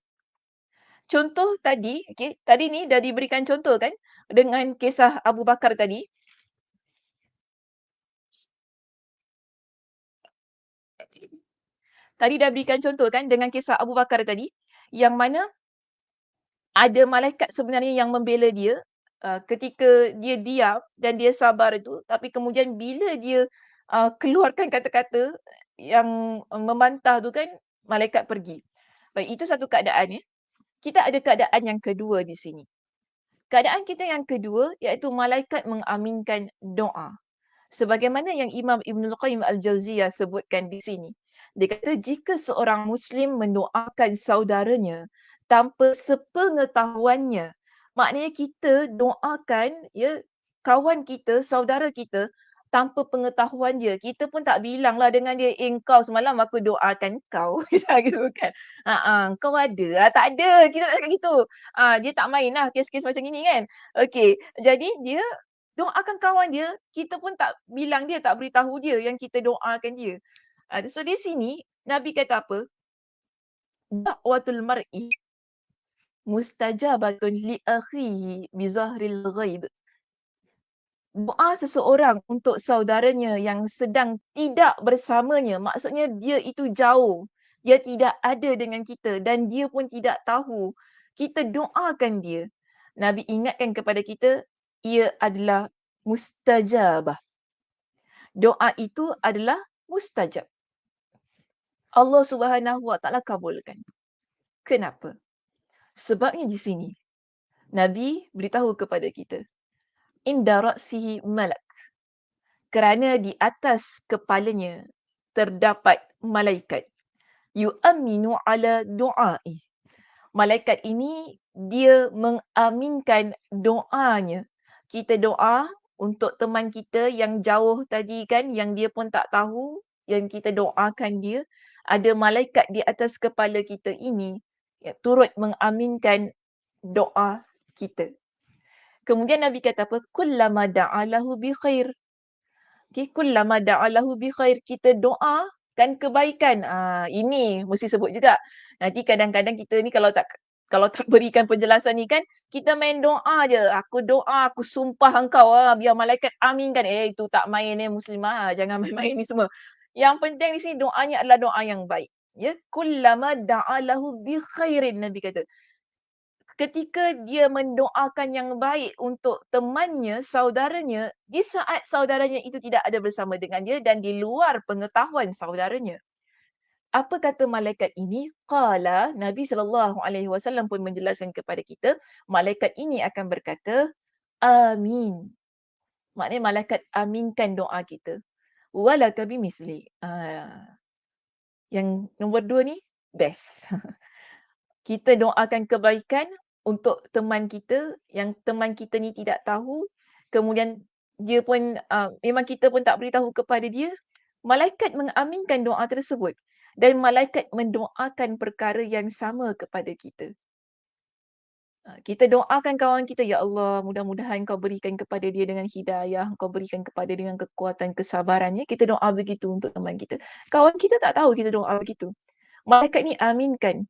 Contoh tadi, tadi ni dah diberikan contoh kan dengan kisah Abu Bakar tadi. Tadi dah berikan contoh kan dengan kisah Abu Bakar tadi, yang mana ada malaikat sebenarnya yang membela dia ketika dia diam dan dia sabar itu, tapi kemudian bila dia keluarkan kata-kata yang membantah tu kan, malaikat pergi. Baik, itu satu keadaan. Kita ada keadaan yang kedua di sini. Keadaan kita yang kedua iaitu malaikat mengaminkan doa. Sebagaimana yang Imam Ibnul Qayyim Al-Jauziyah sebutkan di sini. Dia kata jika seorang Muslim mendoakan saudaranya tanpa sepengetahuannya, maknanya kita doakan kawan kita, saudara kita tanpa pengetahuan dia. Kita pun tak bilanglah dengan dia, kau semalam aku doakan kau. Gitu kan. Kau ada? Tak ada. Kita tak cakap gitu. Dia tak main lah kes-kes macam ini kan. Okey. Jadi dia doakan kawan dia, kita pun tak bilang dia, tak beritahu dia yang kita doakan dia. So di sini Nabi kata apa? Da'watul mar'i mustajabatun li akhihi bi zahril ghaib. Doa seseorang untuk saudaranya yang sedang tidak bersamanya, maksudnya dia itu jauh. Dia tidak ada dengan kita dan dia pun tidak tahu. Kita doakan dia. Nabi ingatkan kepada kita, ia adalah mustajabah. Doa itu adalah mustajab. Allah Subhanahu Wa Taala kabulkan. Kenapa? Sebabnya di sini Nabi beritahu kepada kita, inda ra'sihi malak. Kerana di atas kepalanya terdapat malaikat. Yu'amminu ala du'ai. Malaikat ini dia mengaminkan doanya. Kita doa untuk teman kita yang jauh tadi kan, yang dia pun tak tahu, yang kita doakan dia. Ada malaikat di atas kepala kita ini yang turut mengaminkan doa kita. Kemudian Nabi kata apa? Kullama da'alahu bi khair. Okay, kullama da'alahu bi khair. Kita doakan kebaikan. Ini mesti sebut juga. Nanti kadang-kadang kita ni kalau tak berikan penjelasan ni kan, kita main doa je. Aku doa, aku sumpah engkau biar malaikat aminkan. Itu tak main muslimah. Jangan main-main ni semua. Yang penting di sini doanya adalah doa yang baik. Ya, kullama da'alahu bi khairin, Nabi kata. Ketika dia mendoakan yang baik untuk temannya, saudaranya, di saat saudaranya itu tidak ada bersama dengan dia dan di luar pengetahuan saudaranya. Apa kata malaikat ini? Qala, Nabi SAW pun menjelaskan kepada kita, malaikat ini akan berkata, amin. Maknanya malaikat aminkan doa kita. Walaka bimithli. Yang nombor 2 ni, best. Kita doakan kebaikan untuk teman kita yang teman kita ni tidak tahu, kemudian dia pun memang kita pun tak beritahu kepada dia, malaikat mengaminkan doa tersebut dan malaikat mendoakan perkara yang sama kepada kita. Kita doakan kawan kita, ya Allah, mudah-mudahan kau berikan kepada dia dengan hidayah, kau berikan kepada dia dengan kekuatan kesabarannya. Kita doa begitu untuk teman kita. Kawan kita tak tahu kita doa begitu. Malaikat ni aminkan.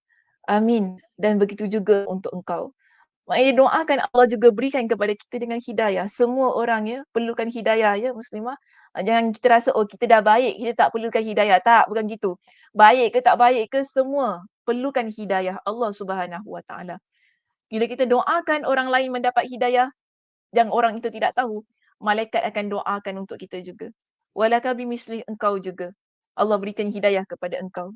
Amin. Dan begitu juga untuk engkau. Maknanya doakan Allah juga berikan kepada kita dengan hidayah. Semua orang ya perlukan hidayah ya muslimah. Jangan kita rasa kita dah baik, kita tak perlukan hidayah. Tak, bukan gitu. Baik ke tak baik ke semua perlukan hidayah Allah Subhanahu Wa Taala. Bila kita doakan orang lain mendapat hidayah yang orang itu tidak tahu, malaikat akan doakan untuk kita juga. Walaka bimisli, engkau juga. Allah berikan hidayah kepada engkau.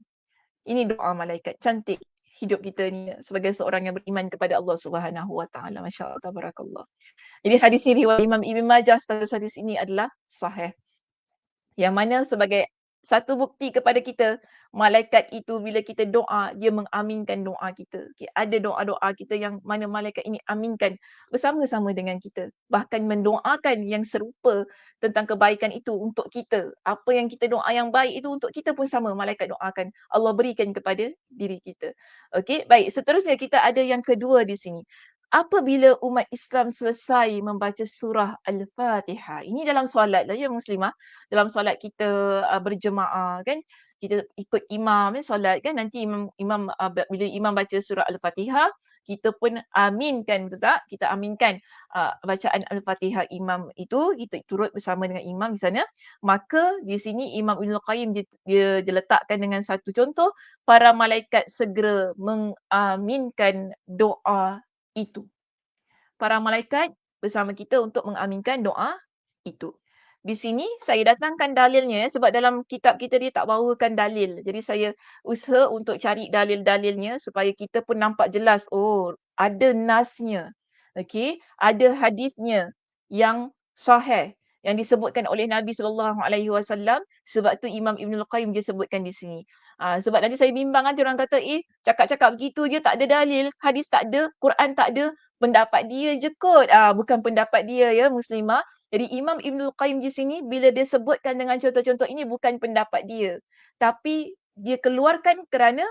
Ini doa malaikat. Cantik hidup kita ni sebagai seorang yang beriman kepada Allah Subhanahu Wa Taala. Masya-Allah, tabarakallah. Jadi hadis ini riwayat Imam Ibn Majah, status hadis ini adalah sahih. Yang mana sebagai satu bukti kepada kita, malaikat itu bila kita doa, dia mengaminkan doa kita. Okay, ada doa-doa kita yang mana malaikat ini aminkan bersama-sama dengan kita. Bahkan mendoakan yang serupa tentang kebaikan itu untuk kita. Apa yang kita doa yang baik itu untuk kita pun sama, malaikat doakan. Allah berikan kepada diri kita. Okey, baik. Seterusnya kita ada yang kedua di sini. Apabila umat Islam selesai membaca surah Al-Fatihah. Ini dalam solat lah ya muslimah. Dalam solat kita berjemaah kan. Kita ikut imam solat kan. Nanti bila imam baca surah Al-Fatihah, kita pun aminkan, betul tak? Kita aminkan bacaan Al-Fatihah imam itu, kita turut bersama dengan imam di sana. Maka di sini Imam Ibn Qayyim dia letakkan dengan satu contoh, para malaikat segera mengaminkan doa itu. Para malaikat bersama kita untuk mengaminkan doa itu. Di sini saya datangkan dalilnya sebab dalam kitab kita dia tak bawakan dalil. Jadi saya usaha untuk cari dalil-dalilnya supaya kita pun nampak jelas, ada nasnya. Okey, ada hadisnya yang sahih yang disebutkan oleh Nabi SAW. Sebab tu Imam Ibn Qayyim dia sebutkan di sini. Sebab nanti saya bimbang nanti orang kata, cakap-cakap begitu je tak ada dalil, hadis tak ada, Quran tak ada, pendapat dia je kot. Bukan pendapat dia ya muslimah. Jadi Imam Ibn Qayyim di sini bila dia sebutkan dengan contoh-contoh ini bukan pendapat dia. Tapi dia keluarkan kerana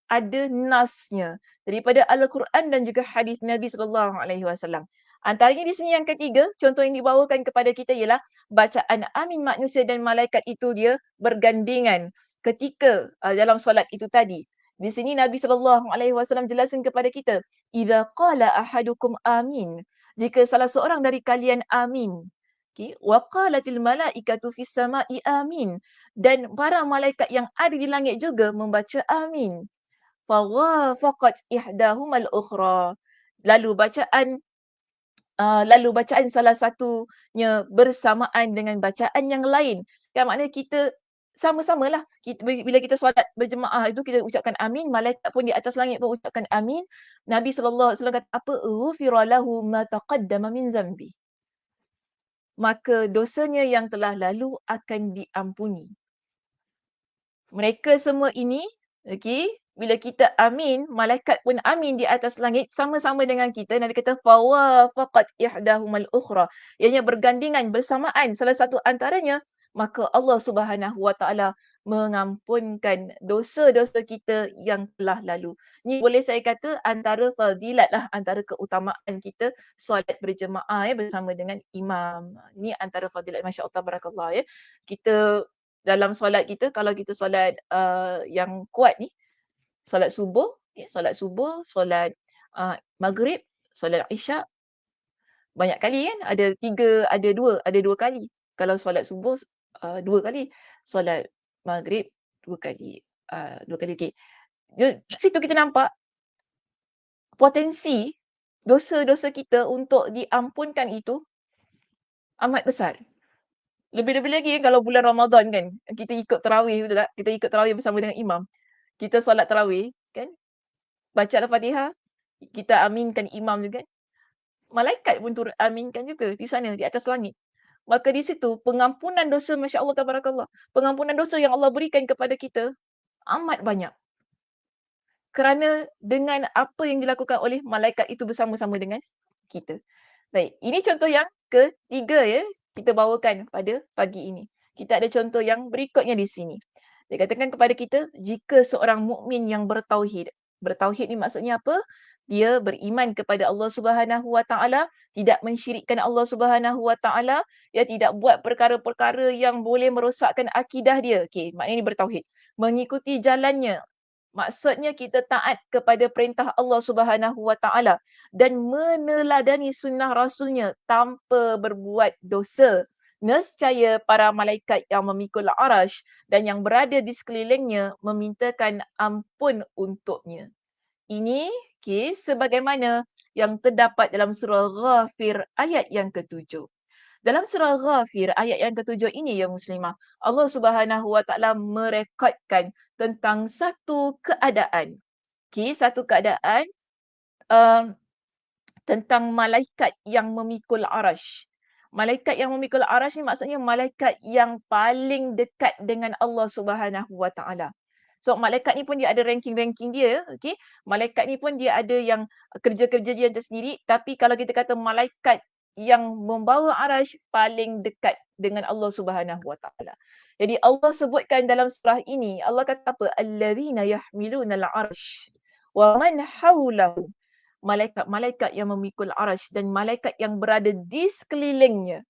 ada nasnya daripada Al-Quran dan juga hadis Nabi SAW. Antaranya di sini yang ketiga, contoh yang dibawakan kepada kita ialah bacaan amin manusia dan malaikat itu dia bergandengan ketika dalam solat itu tadi. Di sini Nabi SAW jelaskan kepada kita, idza qala ahadukum amin, jika salah seorang dari kalian amin, wa qalatil malaikatu fis sama'i amin, dan para malaikat yang ada di langit juga membaca amin. Fa wafaqat ihdahumal ukhra, lalu bacaan lalu bacaan salah satunya bersamaan dengan bacaan yang lain. Kan maknanya kita sama-samalah. Bila kita solat berjemaah itu kita ucapkan amin, malaikat pun di atas langit pun ucapkan amin. Nabi SAW kata apa? "Ghufira lahu ma taqaddama min zambi." Maka dosanya yang telah lalu akan diampuni. Mereka semua ini, okey, bila kita amin, malaikat pun amin di atas langit sama-sama dengan kita. Nabi kata fawafaqat ihdahumal ukhra. Ianya bergandingan bersamaan salah satu antaranya, maka Allah Subhanahu Wa Taala mengampunkan dosa-dosa kita yang telah lalu. Ni boleh saya kata antara fadilat lah, antara keutamaan kita solat berjemaah bersama dengan imam. Ni antara fadilat, masya-Allah tabarakallah ya. Kita dalam solat kita, kalau kita solat yang kuat ni, solat subuh, solat maghrib, solat isyak, banyak kali kan, ada dua kali. Kalau solat subuh 2 kali, solat maghrib 2 kali, 2 kali, okey. Kat situ kita nampak potensi dosa-dosa kita untuk diampunkan itu amat besar. Lebih-lebih lagi kalau bulan Ramadan kan, kita ikut tarawih, betul tak? Kita ikut tarawih bersama dengan imam. Kita solat tarawih kan, baca Al-Fatihah, kita aminkan imam juga. Malaikat pun turut aminkan juga di sana, di atas langit. Maka di situ pengampunan dosa, masya-Allah tabarakallah. Pengampunan dosa yang Allah berikan kepada kita amat banyak. Kerana dengan apa yang dilakukan oleh malaikat itu bersama-sama dengan kita. Baik, ini contoh yang ketiga ya, kita bawakan pada pagi ini. Kita ada contoh yang berikutnya di sini. Dia katakan kepada kita, jika seorang mukmin yang bertauhid. Bertauhid ni maksudnya apa? Dia beriman kepada Allah Subhanahu Wa Taala, tidak mensyirikkan Allah Subhanahu Wa Taala, dia tidak buat perkara-perkara yang boleh merosakkan akidah dia. Okey, maknanya ni bertauhid. Mengikuti jalannya. Maksudnya kita taat kepada perintah Allah Subhanahu Wa Taala dan meneladani sunnah Rasulnya tanpa berbuat dosa. Nescaya para malaikat yang memikul arash dan yang berada di sekelilingnya memintakan ampun untuknya. Ini sebagaimana yang terdapat dalam surah Ghafir ayat yang ke-7. Dalam surah Ghafir ayat yang ke-7 ini ya muslimah, Allah Subhanahu Wa Taala merekodkan tentang satu keadaan. Satu keadaan um, tentang malaikat yang memikul arash. Malaikat yang memikul arash ni maksudnya malaikat yang paling dekat dengan Allah Subhanahu Wa Taala. So malaikat ni pun dia ada ranking-ranking dia, okey. Malaikat ni pun dia ada yang kerja-kerja dia tersendiri, tapi kalau kita kata malaikat yang membawa arash paling dekat dengan Allah Subhanahu Wa Taala. Jadi Allah sebutkan dalam surah ini, Allah kata apa? Allazina yahmilunal arash wa man haulahu. Malaikat-malaikat yang memikul arash dan malaikat yang berada di sekelilingnya.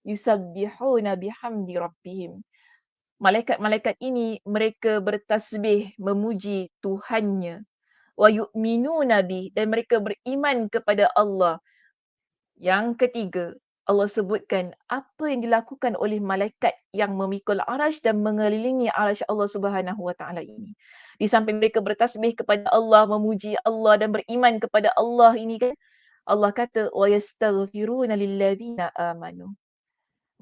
Yusabbihuna bihamdi rabbihim. Malaikat-malaikat ini mereka bertasbih memuji Tuhannya. Wa yu'minuna bih, dan mereka beriman kepada Allah. Yang ketiga, Allah sebutkan apa yang dilakukan oleh malaikat yang memikul arash dan mengelilingi arash Allah Subhanahu Wa Taala ini. Di samping mereka bertasbih kepada Allah, memuji Allah dan beriman kepada Allah ini kan, Allah kata wa yastaghfiruna lilladzina amanu.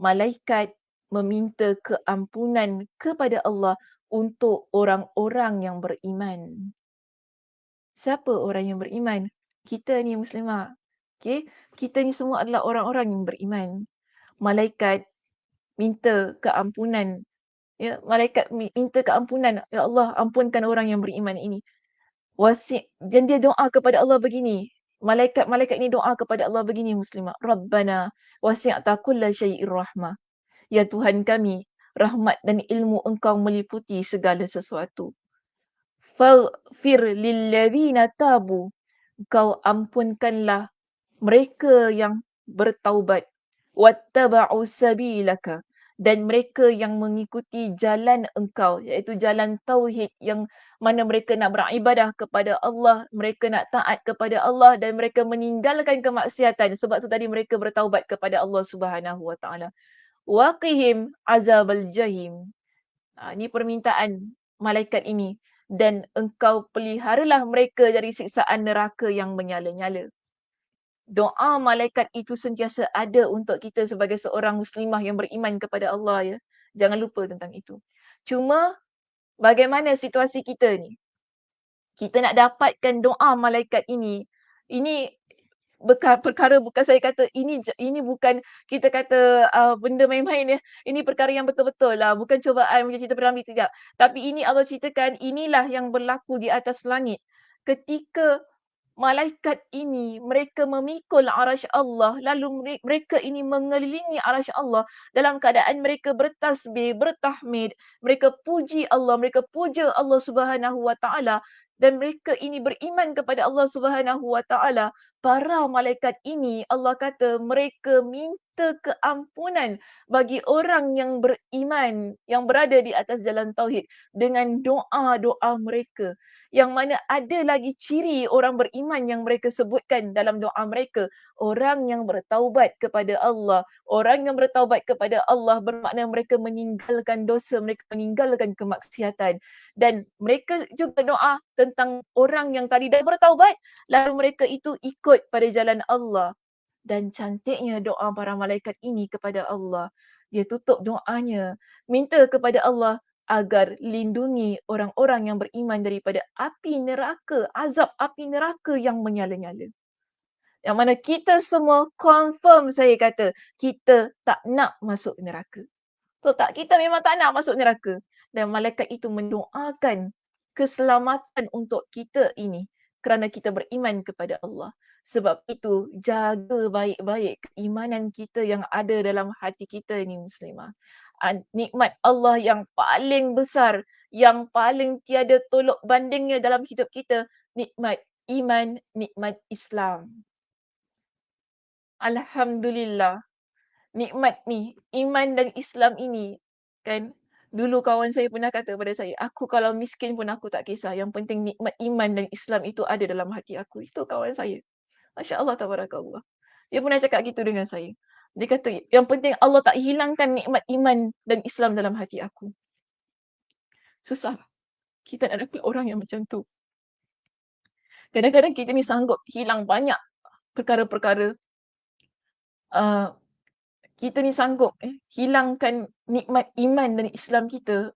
Malaikat meminta keampunan kepada Allah untuk orang-orang yang beriman. Siapa orang yang beriman? Kita ni muslimah. Okey, kita ni semua adalah orang-orang yang beriman. Malaikat minta keampunan. Ya, malaikat minta keampunan. Ya Allah, ampunkan orang yang beriman ini. Dan dia doa kepada Allah begini. Malaikat-malaikat ni doa kepada Allah begini muslimah. Rabbana wasi'ta kulla syai'ir rahmah. Ya Tuhan kami, rahmat dan ilmu Engkau meliputi segala sesuatu. Faghfir lilladzina tabu. Engkau ampunkanlah mereka yang bertaubat. Wattaba'u sabilaka. Dan mereka yang mengikuti jalan Engkau, iaitu jalan tauhid, yang mana mereka nak beribadah kepada Allah, mereka nak taat kepada Allah dan mereka meninggalkan kemaksiatan. Sebab tu tadi mereka bertaubat kepada Allah Subhanahu Wa Taala. Waqihim azabal jahim. Ini permintaan malaikat ini. Dan engkau peliharalah mereka dari siksaan neraka yang menyala-nyala. doa malaikat itu sentiasa ada untuk kita sebagai seorang muslimah yang beriman kepada Allah ya. Jangan lupa tentang itu. Cuma bagaimana situasi kita ni? Kita nak dapatkan doa malaikat ini perkara bukan saya kata ini bukan kita kata, benda main-main ya. Ini perkara yang betul-betul lah, bukan cubaan macam cerita P. tidak. Tapi ini Allah ceritakan inilah yang berlaku di atas langit. Ketika malaikat ini mereka memikul arasy Allah, lalu mereka ini mengelilingi arasy Allah dalam keadaan mereka bertasbih, bertahmid, mereka puji Allah, mereka puja Allah Subhanahu wa taala dan mereka ini beriman kepada Allah Subhanahu wa taala. Para malaikat ini Allah kata mereka minta keampunan bagi orang yang beriman yang berada di atas jalan tauhid dengan doa-doa mereka. Yang mana ada lagi ciri orang beriman yang mereka sebutkan dalam doa mereka. Orang yang bertaubat kepada Allah. Orang yang bertaubat kepada Allah bermakna mereka meninggalkan dosa, mereka meninggalkan kemaksiatan. Dan mereka juga doa tentang orang yang tadi dah bertaubat, lalu mereka itu ikut pada jalan Allah. Dan cantiknya doa para malaikat ini kepada Allah. Dia tutup doanya, minta kepada Allah agar lindungi orang-orang yang beriman daripada api neraka, azab api neraka yang menyala-nyala. Yang mana kita semua confirm saya kata, kita tak nak masuk neraka. Betul tak? Kita memang tak nak masuk neraka. Dan malaikat itu mendoakan keselamatan untuk kita ini kerana kita beriman kepada Allah. Sebab itu, jaga baik-baik keimanan kita yang ada dalam hati kita ini muslimah. Nikmat Allah yang paling besar, yang paling tiada tolok bandingnya dalam hidup kita, nikmat iman, nikmat Islam. Alhamdulillah. Nikmat ni, iman dan Islam ini, kan, dulu kawan saya pernah kata pada saya, aku kalau miskin pun aku tak kisah, yang penting nikmat iman dan Islam itu ada dalam hati aku. Itu kawan saya. Masya Allah, tabarakallah. Dia pernah cakap gitu dengan saya. Dia kata, yang penting Allah tak hilangkan nikmat iman dan Islam dalam hati aku. Susah. Kita nak dapat orang yang macam tu. Kadang-kadang kita ni sanggup hilang banyak perkara-perkara. Kita ni sanggup hilangkan nikmat iman dan Islam kita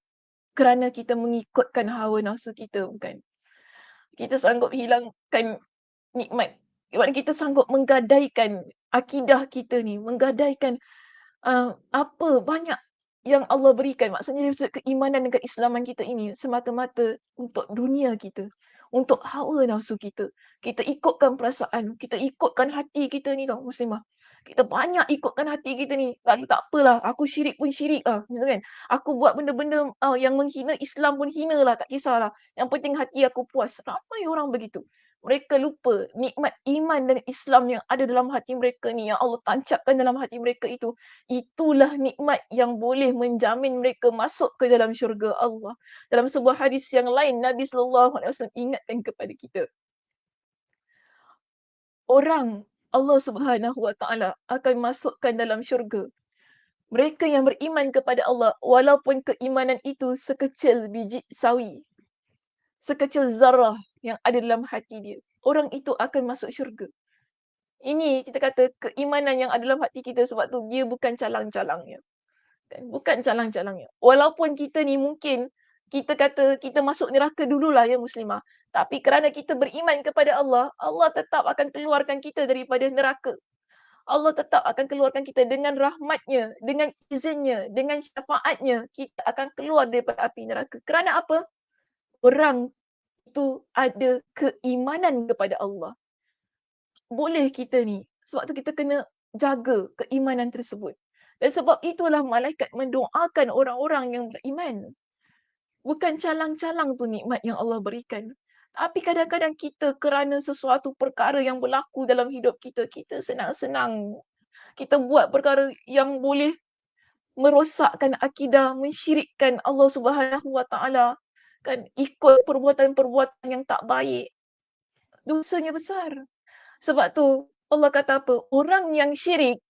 kerana kita mengikutkan hawa nafsu kita, bukan? Kita sanggup hilangkan nikmat, kita sanggup menggadaikan akidah kita ni, menggadaikan apa banyak yang Allah berikan. Maksudnya dari sudut keimanan dan keislaman kita ini semata-mata untuk dunia kita, untuk hawa nafsu kita. Kita ikutkan perasaan, kita ikutkan hati kita ni tau muslimah. Kita banyak ikutkan hati kita ni. Lalu tak apalah, aku syirik pun syirik lah. Gitu kan? Aku buat benda-benda yang menghina Islam pun hina lah, tak kisahlah. Yang penting hati aku puas. Ramai orang begitu. Mereka lupa nikmat iman dan Islam yang ada dalam hati mereka ni, yang Allah tancapkan dalam hati mereka itu. Itulah nikmat yang boleh menjamin mereka masuk ke dalam syurga Allah. Dalam sebuah hadis yang lain, Nabi SAW ingatkan kepada kita. Orang Allah Subhanahu Wa Taala akan masukkan dalam syurga mereka yang beriman kepada Allah walaupun keimanan itu sekecil biji sawi, sekecil zarah yang ada dalam hati dia. Orang itu akan masuk syurga. Ini kita kata keimanan yang ada dalam hati kita, sebab tu dia bukan calang-calangnya. Kan? Bukan calang-calangnya. Walaupun kita ni mungkin kita kata kita masuk neraka dululah ya muslimah. Tapi kerana kita beriman kepada Allah, Allah tetap akan keluarkan kita daripada neraka. Allah tetap akan keluarkan kita dengan rahmatnya, dengan izinnya, dengan syafaatnya. Kita akan keluar daripada api neraka. Kerana apa? Orang itu ada keimanan kepada Allah. Boleh kita ni, sebab tu kita kena jaga keimanan tersebut. Dan sebab itulah malaikat mendoakan orang-orang yang beriman. Bukan calang-calang tu nikmat yang Allah berikan. Tapi kadang-kadang kita kerana sesuatu perkara yang berlaku dalam hidup kita, kita senang-senang. Kita buat perkara yang boleh merosakkan akidah, mensyirikkan Allah Subhanahu Wa Taala. Kan, ikut perbuatan-perbuatan yang tak baik. Dosanya besar. Sebab tu Allah kata apa? Orang yang syirik,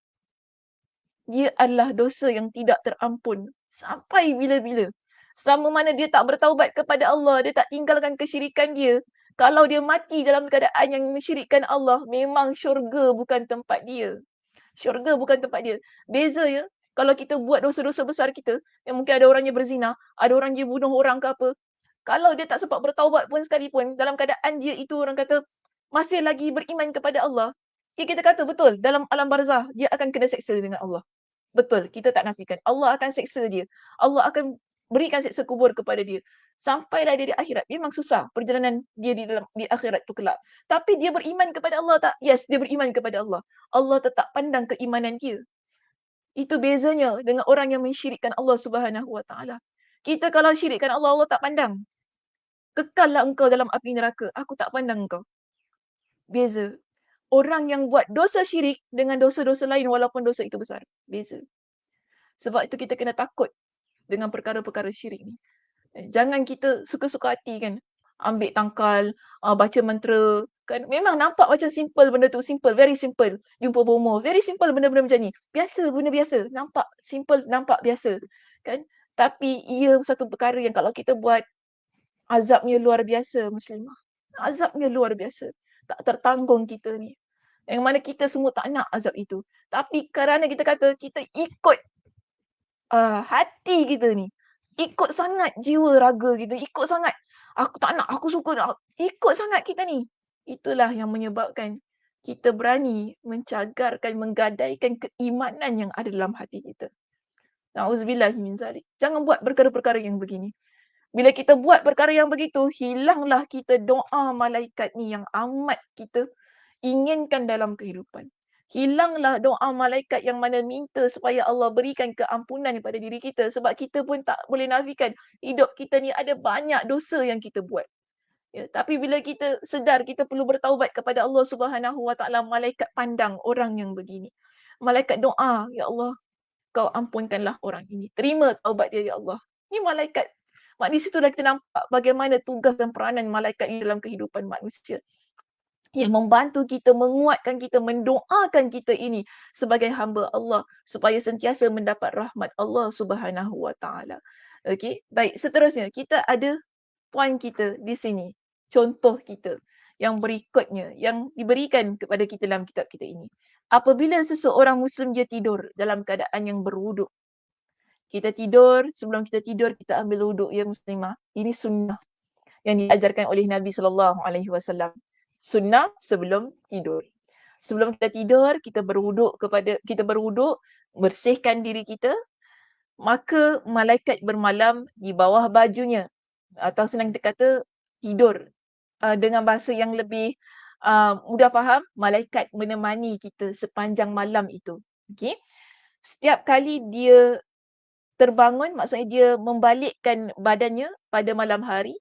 dia adalah dosa yang tidak terampun. Sampai bila-bila. Selama mana dia tak bertaubat kepada Allah, dia tak tinggalkan kesyirikan dia, Kalau dia mati dalam keadaan yang mensyirikkan Allah, memang syurga bukan tempat dia. Syurga bukan tempat dia. Beza ya, kalau kita buat dosa-dosa besar kita, yang mungkin ada orang yang berzina, ada orang yang bunuh orang ke apa, kalau dia tak sempat bertaubat pun sekalipun, dalam keadaan dia itu orang kata masih lagi beriman kepada Allah, ya kita kata betul, dalam alam barzah dia akan kena seksa dengan Allah. Betul, kita tak nafikan. Allah akan seksa dia. Allah akan berikan seksa kubur kepada dia. Sampailah dia di akhirat. Memang susah perjalanan dia di akhirat tu kelak. Tapi dia beriman kepada Allah tak? Yes, dia beriman kepada Allah. Allah tetap pandang keimanan dia. Itu bezanya dengan orang yang mensyirikkan Allah Subhanahu Wa Taala. Kita kalau syirikkan Allah, Allah tak pandang. Kekallah engkau dalam api neraka. Aku tak pandang engkau. Beza. Orang yang buat dosa syirik dengan dosa-dosa lain walaupun dosa itu besar. Beza. Sebab itu kita kena takut dengan perkara-perkara syirik ni. Jangan kita suka-suka hati kan. Ambil tangkal, baca mantra. Kan memang nampak macam simple benda tu. Simple, very simple. Jumpa bomoh. Very simple benda-benda macam ni. Biasa, benda biasa. Nampak simple, nampak biasa. Kan? Tapi ia satu perkara yang kalau kita buat, azabnya luar biasa Muslimah. Azabnya luar biasa. Tak tertanggung kita ni. Yang mana kita semua tak nak azab itu. Tapi kerana kita kata kita ikut hati kita ni, ikut sangat jiwa raga kita, ikut sangat aku tak nak, aku suka nak, ikut sangat kita ni. Itulah yang menyebabkan kita berani mencagarkan, menggadaikan keimanan yang ada dalam hati kita. Na'udzubillahi min zalik. Jangan buat perkara-perkara yang begini. Bila kita buat perkara yang begitu, hilanglah kita doa malaikat ni yang amat kita inginkan dalam kehidupan. Hilanglah doa malaikat yang mana minta supaya Allah berikan keampunan kepada diri kita. Sebab kita pun tak boleh nafikan hidup kita ni ada banyak dosa yang kita buat. Ya, tapi bila kita sedar kita perlu bertaubat kepada Allah Subhanahu Wa Taala, malaikat pandang orang yang begini. Malaikat doa, ya Allah, kau ampunkanlah orang ini. Terima taubat dia, ya Allah. Ni malaikat. Mak di situlah kita nampak bagaimana tugas dan peranan malaikat ini dalam kehidupan manusia. Yang membantu kita, menguatkan kita, mendoakan kita ini sebagai hamba Allah supaya sentiasa mendapat rahmat Allah Subhanahu Wa Taala. Okey, baik, seterusnya kita ada poin kita di sini. Contoh kita yang berikutnya yang diberikan kepada kita dalam kitab kita ini. Apabila seseorang Muslim dia tidur dalam keadaan yang berwuduk. Kita tidur, sebelum kita tidur kita ambil wuduk ya Muslimah. Ini sunnah yang diajarkan oleh Nabi SAW. Sunnah sebelum tidur. Sebelum kita tidur, kita berwuduk, bersihkan diri kita, maka malaikat bermalam di bawah bajunya. Atau senang kita kata, tidur. Dengan bahasa yang lebih mudah faham, malaikat menemani kita sepanjang malam itu. Okay? Setiap kali dia terbangun, maksudnya dia membalikkan badannya pada malam hari,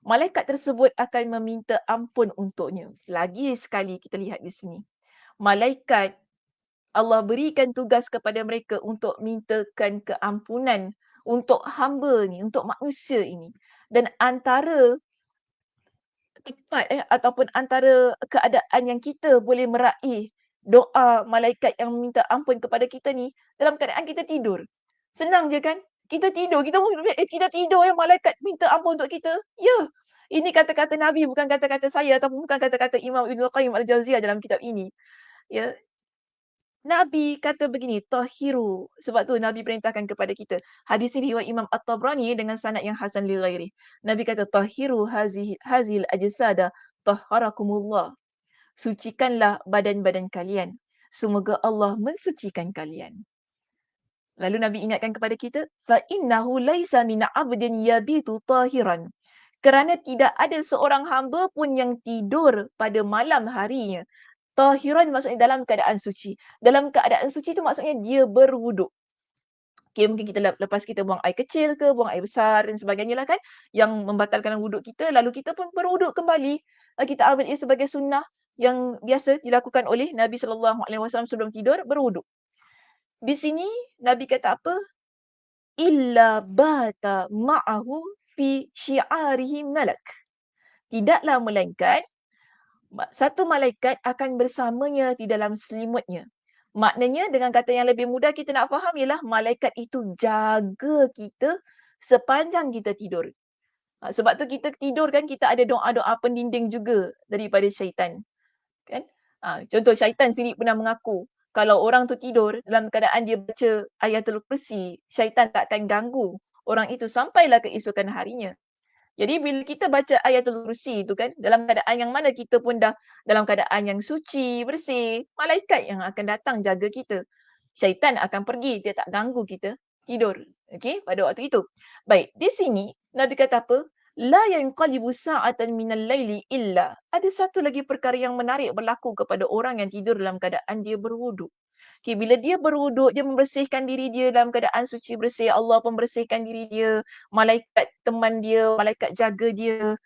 malaikat tersebut akan meminta ampun untuknya. Lagi sekali kita lihat di sini. Malaikat, Allah berikan tugas kepada mereka untuk mintakan keampunan untuk hamba ni, untuk manusia ini. Dan antara tempat ataupun antara keadaan yang kita boleh meraih doa malaikat yang minta ampun kepada kita ni dalam keadaan kita tidur. Senang je kan? Kita tidur, kita tidur malaikat minta ampun untuk kita. Ya. Ini kata-kata Nabi, bukan kata-kata saya ataupun bukan kata-kata Imam Ibn Qayyim Al-Jauziyah dalam kitab ini. Ya. Nabi kata begini, tahiru. Sebab tu Nabi perintahkan kepada kita. Hadis ini riwayat Imam At-Tabrani dengan sanad yang hasan li ghairi. Nabi kata tahiru hazil ajsada tahharakumullah. Sucikanlah badan-badan kalian. Semoga Allah mensucikan kalian. Lalu Nabi ingatkan kepada kita, fa innahu laisa min 'abdin yabitu tahiran. Kerana tidak ada seorang hamba pun yang tidur pada malam harinya. Tahiran maksudnya dalam keadaan suci. Dalam keadaan suci tu maksudnya dia berwuduk. Okay, mungkin kita lepas kita buang air kecil ke, buang air besar dan sebagainya lah kan, yang membatalkan wuduk kita, lalu kita pun berwuduk kembali. Kita ambil ia sebagai sunnah yang biasa dilakukan oleh Nabi SAW sebelum tidur, berwuduk. Di sini Nabi kata apa? Illa bata ma'ahu fi syi'arihi malak. Tidaklah melainkan satu malaikat akan bersamanya di dalam selimutnya. Maknanya dengan kata yang lebih mudah kita nak faham ialah malaikat itu jaga kita sepanjang kita tidur. Sebab tu kita tidur kan kita ada doa-doa pendinding juga daripada syaitan. Kan? Contoh syaitan sendiri pernah mengaku, kalau orang tu tidur dalam keadaan dia baca Ayatul Kursi, syaitan tak akan ganggu orang itu sampailah keesokan harinya. Jadi bila kita baca Ayatul Kursi tu kan, dalam keadaan yang mana kita pun dah dalam keadaan yang suci, bersih, malaikat yang akan datang jaga kita. Syaitan akan pergi, dia tak ganggu kita tidur. Okey, pada waktu itu. Baik, di sini Nabi kata apa? La yanqalibu sa'atan minal laili illa. Ada satu lagi perkara yang menarik berlaku kepada orang yang tidur dalam keadaan dia berwuduk. Okay, bila dia berwuduk, dia membersihkan diri dia dalam keadaan suci bersih. Allah membersihkan diri dia. Malaikat teman dia, malaikat jaga dia.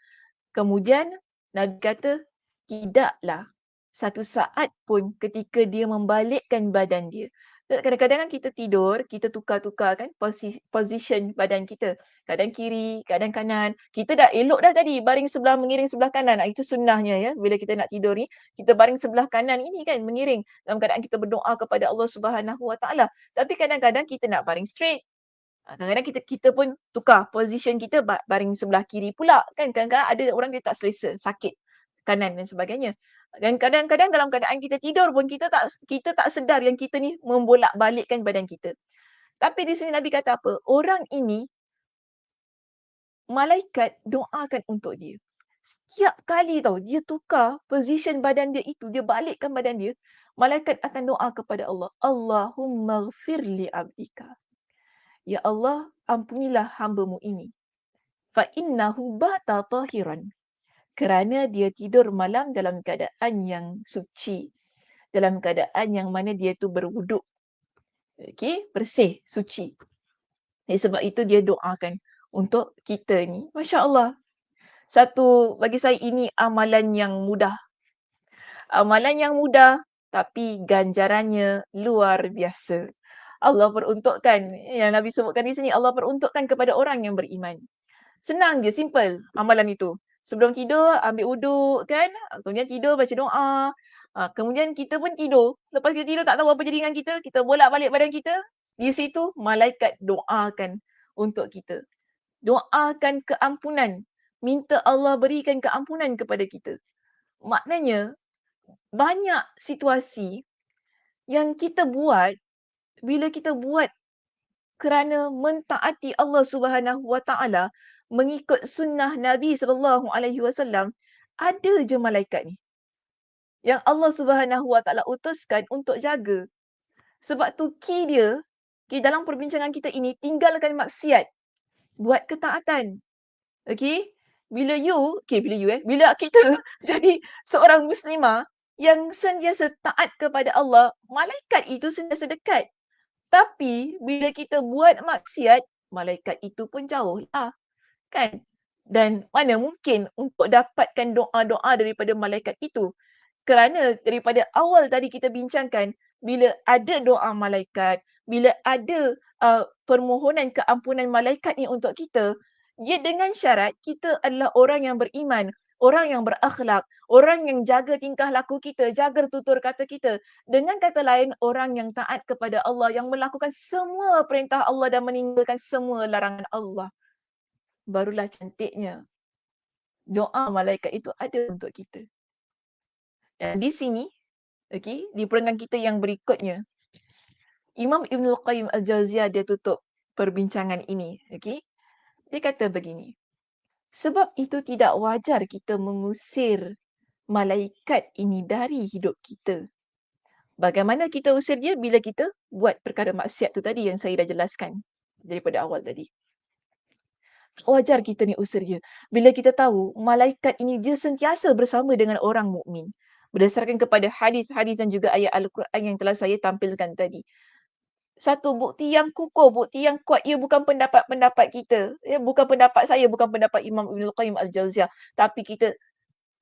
Kemudian Nabi kata, tidaklah satu saat pun ketika dia membalikkan badan dia. Kadang-kadang kan kita tidur, kita tukar-tukar kan position badan kita. Kadang kiri, kadang kanan. Kita dah elok dah tadi baring sebelah mengiring sebelah kanan. Itu sunnahnya ya. Bila kita nak tidur ni, kita baring sebelah kanan ini kan mengiring dalam keadaan kita berdoa kepada Allah Subhanahu Wa Taala. Tapi kadang-kadang kita nak baring straight. Kadang-kadang kita pun tukar position kita baring sebelah kiri pula kan. Kadang-kadang ada orang dia tak selesa, sakit kanan dan sebagainya. Dan kadang-kadang dalam keadaan kita tidur pun kita tak sedar yang kita ni membolak-balikkan badan kita. Tapi di sini Nabi kata apa? Orang ini malaikat doakan untuk dia. Setiap kali tau dia tukar position badan dia itu, dia balikkan badan dia, malaikat akan doa kepada Allah. Allahumma ghafir li abdika. Ya Allah, ampunilah hamba-Mu ini. Fa innahu bata tahiran. Kerana dia tidur malam dalam keadaan yang suci. Dalam keadaan yang mana dia tu berwuduk. Okey, bersih, suci. Jadi sebab itu dia doakan untuk kita ni. Masya Allah. Satu, bagi saya ini amalan yang mudah. Amalan yang mudah tapi ganjarannya luar biasa. Allah peruntukkan, yang Nabi sebutkan di sini, Allah peruntukkan kepada orang yang beriman. Senang je, simple amalan itu. Sebelum tidur, ambil wuduk kan. Kemudian tidur, baca doa. Kemudian kita pun tidur. Lepas kita tidur, tak tahu apa jadi dengan kita bolak-balik badan kita. Di situ, malaikat doakan untuk kita. Doakan keampunan. Minta Allah berikan keampunan kepada kita. Maknanya, banyak situasi yang kita buat, bila kita buat kerana mentaati Allah Subhanahu Wa Taala, mengikut sunnah Nabi sallallahu alaihi wasallam, ada je malaikat ni yang Allah Subhanahu Wa Taala utuskan untuk jaga. Sebab tu key dia, dalam perbincangan kita ini, tinggalkan maksiat, buat ketaatan. Okey? Bila bila kita jadi seorang muslimah yang sentiasa taat kepada Allah, malaikat itu sentiasa dekat. Tapi bila kita buat maksiat, malaikat itu pun jauh lah. Kan? Dan mana mungkin untuk dapatkan doa-doa daripada malaikat itu. Kerana daripada awal tadi kita bincangkan, bila ada doa malaikat, bila ada permohonan keampunan malaikat ni untuk kita, dia dengan syarat kita adalah orang yang beriman, orang yang berakhlak, orang yang jaga tingkah laku kita, jaga tutur kata kita. Dengan kata lain, orang yang taat kepada Allah, yang melakukan semua perintah Allah dan meninggalkan semua larangan Allah. Barulah cantiknya doa malaikat itu ada untuk kita. Dan di sini, di perenggan kita yang berikutnya, Imam Ibn Al-Qayyim Al-Jauziyah dia tutup perbincangan ini. Dia kata begini, sebab itu tidak wajar kita mengusir malaikat ini dari hidup kita. Bagaimana kita usir dia bila kita buat perkara maksiat tu tadi yang saya dah jelaskan daripada awal tadi. Wajar kita ni usir dia. Bila kita tahu malaikat ini dia sentiasa bersama dengan orang mukmin. Berdasarkan kepada hadis-hadis dan juga ayat Al-Quran yang telah saya tampilkan tadi. Satu bukti yang kukuh, bukti yang kuat, ia bukan pendapat-pendapat kita. Ya, bukan pendapat saya, bukan pendapat Imam Ibn Al-Qayyim Al-Jauziyah. Tapi kita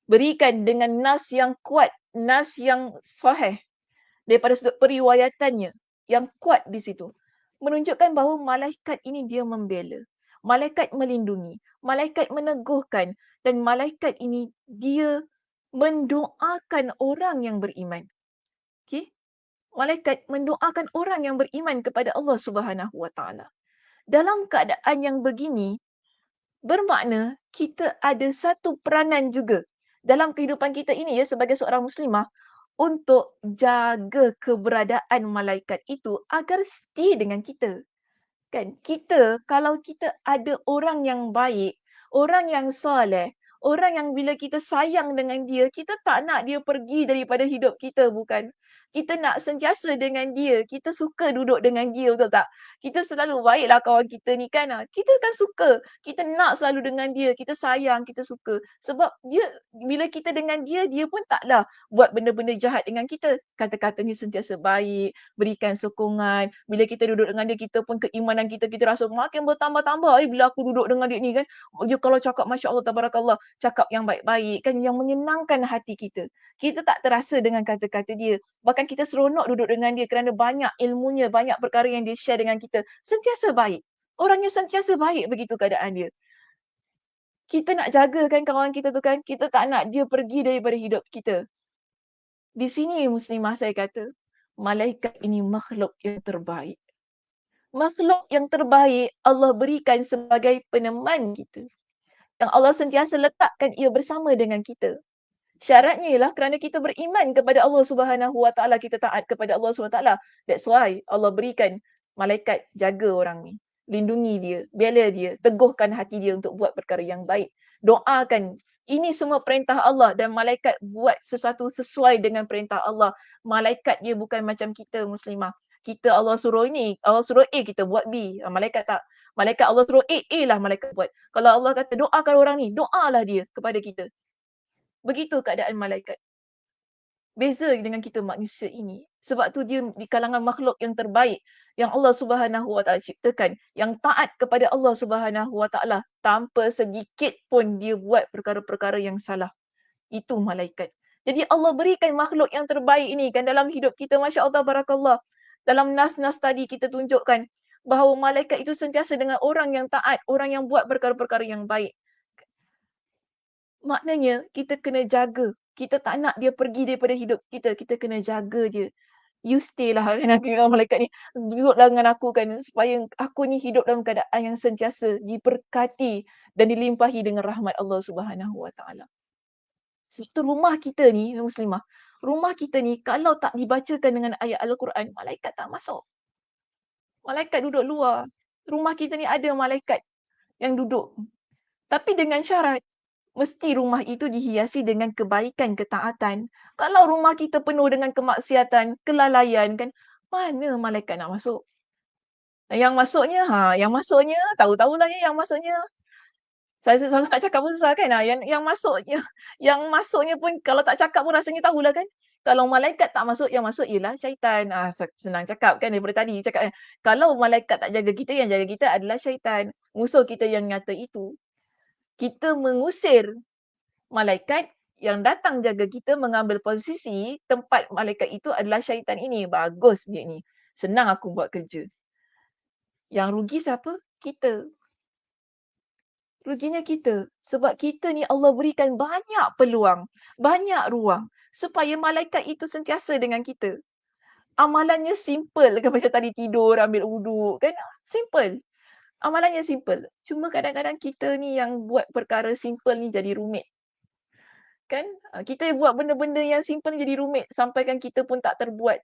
berikan dengan nas yang kuat, nas yang sahih. Daripada sudut periwayatannya, yang kuat di situ. Menunjukkan bahawa malaikat ini dia membela. Malaikat melindungi. Malaikat meneguhkan. Dan malaikat ini dia mendoakan orang yang beriman. Malaikat mendoakan orang yang beriman kepada Allah Subhanahu Wa Taala. Dalam keadaan yang begini, bermakna kita ada satu peranan juga dalam kehidupan kita ini ya sebagai seorang muslimah untuk jaga keberadaan malaikat itu agar stay dengan kita. Kan kita kalau kita ada orang yang baik, orang yang soleh, orang yang bila kita sayang dengan dia, kita tak nak dia pergi daripada hidup kita, bukan? Kita nak sentiasa dengan dia, kita suka duduk dengan dia, betul tak? Kita selalu baiklah kawan kita ni kan, kita kan suka, kita nak selalu dengan dia, kita sayang, kita suka. Sebab dia bila kita dengan dia, dia pun taklah buat benda-benda jahat dengan kita. Kata-katanya sentiasa baik, berikan sokongan. Bila kita duduk dengan dia, kita pun keimanan kita rasa makin bertambah-tambah bila aku duduk dengan dia ni kan. Dia kalau cakap Masya Allah, Tabarakallah, cakap yang baik-baik kan, yang menyenangkan hati kita. Kita tak terasa dengan kata-kata dia. Bahkan kita seronok duduk dengan dia kerana banyak ilmunya, banyak perkara yang dia share dengan kita. Sentiasa baik. Orangnya sentiasa baik begitu keadaan dia. Kita nak jaga kan kawan kita tu kan, kita tak nak dia pergi daripada hidup kita. Di sini muslimah saya kata, malaikat ini makhluk yang terbaik. Makhluk yang terbaik Allah berikan sebagai peneman kita. Yang Allah sentiasa letakkan ia bersama dengan kita. Syaratnya ialah kerana kita beriman kepada Allah Subhanahu Wa Taala, kita taat kepada Allah Subhanahu Wa Taala. That's why Allah berikan malaikat jaga orang ni. Lindungi dia, bela dia, teguhkan hati dia untuk buat perkara yang baik. Doakan. Ini semua perintah Allah dan malaikat buat sesuatu sesuai dengan perintah Allah. Malaikat dia bukan macam kita muslimah. Kita Allah suruh ini, Allah suruh A, kita buat B. Malaikat tak. Malaikat Allah suruh A lah malaikat buat. Kalau Allah kata doakan orang ni, doalah dia kepada kita. Begitu keadaan malaikat. Beza dengan kita manusia ini. Sebab tu dia di kalangan makhluk yang terbaik yang Allah Subhanahu Wa Taala ciptakan, yang taat kepada Allah Subhanahu Wa Taala tanpa sedikit pun dia buat perkara-perkara yang salah. Itu malaikat. Jadi Allah berikan makhluk yang terbaik ini kan dalam hidup kita, Masya Allah, Barakallah. Dalam nas-nas tadi kita tunjukkan bahawa malaikat itu sentiasa dengan orang yang taat, orang yang buat perkara-perkara yang baik. Maknanya kita kena jaga. Kita tak nak dia pergi daripada hidup kita. Kita kena jaga dia. You stay lah kan aku dengan malaikat ni. Duduklah dengan aku kan supaya aku ni hidup dalam keadaan yang sentiasa diberkati dan dilimpahi dengan rahmat Allah Subhanahu Wa Taala. Sebab tu rumah kita ni muslimah, rumah kita ni kalau tak dibacakan dengan ayat Al-Quran, malaikat tak masuk. Malaikat duduk luar. Rumah kita ni ada malaikat yang duduk. Tapi dengan syarat mesti rumah itu dihiasi dengan kebaikan, ketaatan. Kalau rumah kita penuh dengan kemaksiatan, kelalaian kan, mana malaikat nak masuk? Yang masuknya tahu-tahulah yang masuknya. Saya selalu nak cakap pun susah kan. Yang masuknya pun kalau tak cakap pun rasanya tahulah kan. Kalau malaikat tak masuk, yang masuk ialah syaitan. Senang cakap kan daripada tadi cakap kan. Kalau malaikat tak jaga kita, yang jaga kita adalah syaitan. Musuh kita yang nyata itu. Kita mengusir malaikat yang datang jaga kita, mengambil posisi tempat malaikat itu adalah syaitan ini. Bagus dia ni. Senang aku buat kerja. Yang rugi siapa? Kita. Ruginya kita. Sebab kita ni Allah berikan banyak peluang, banyak ruang supaya malaikat itu sentiasa dengan kita. Amalannya simple kan, macam tadi tidur, ambil wuduk kan. Simple. Amalannya simple. Cuma kadang-kadang kita ni yang buat perkara simple ni jadi rumit. Kan? Kita buat benda-benda yang simple jadi rumit sampai kan kita pun tak terbuat.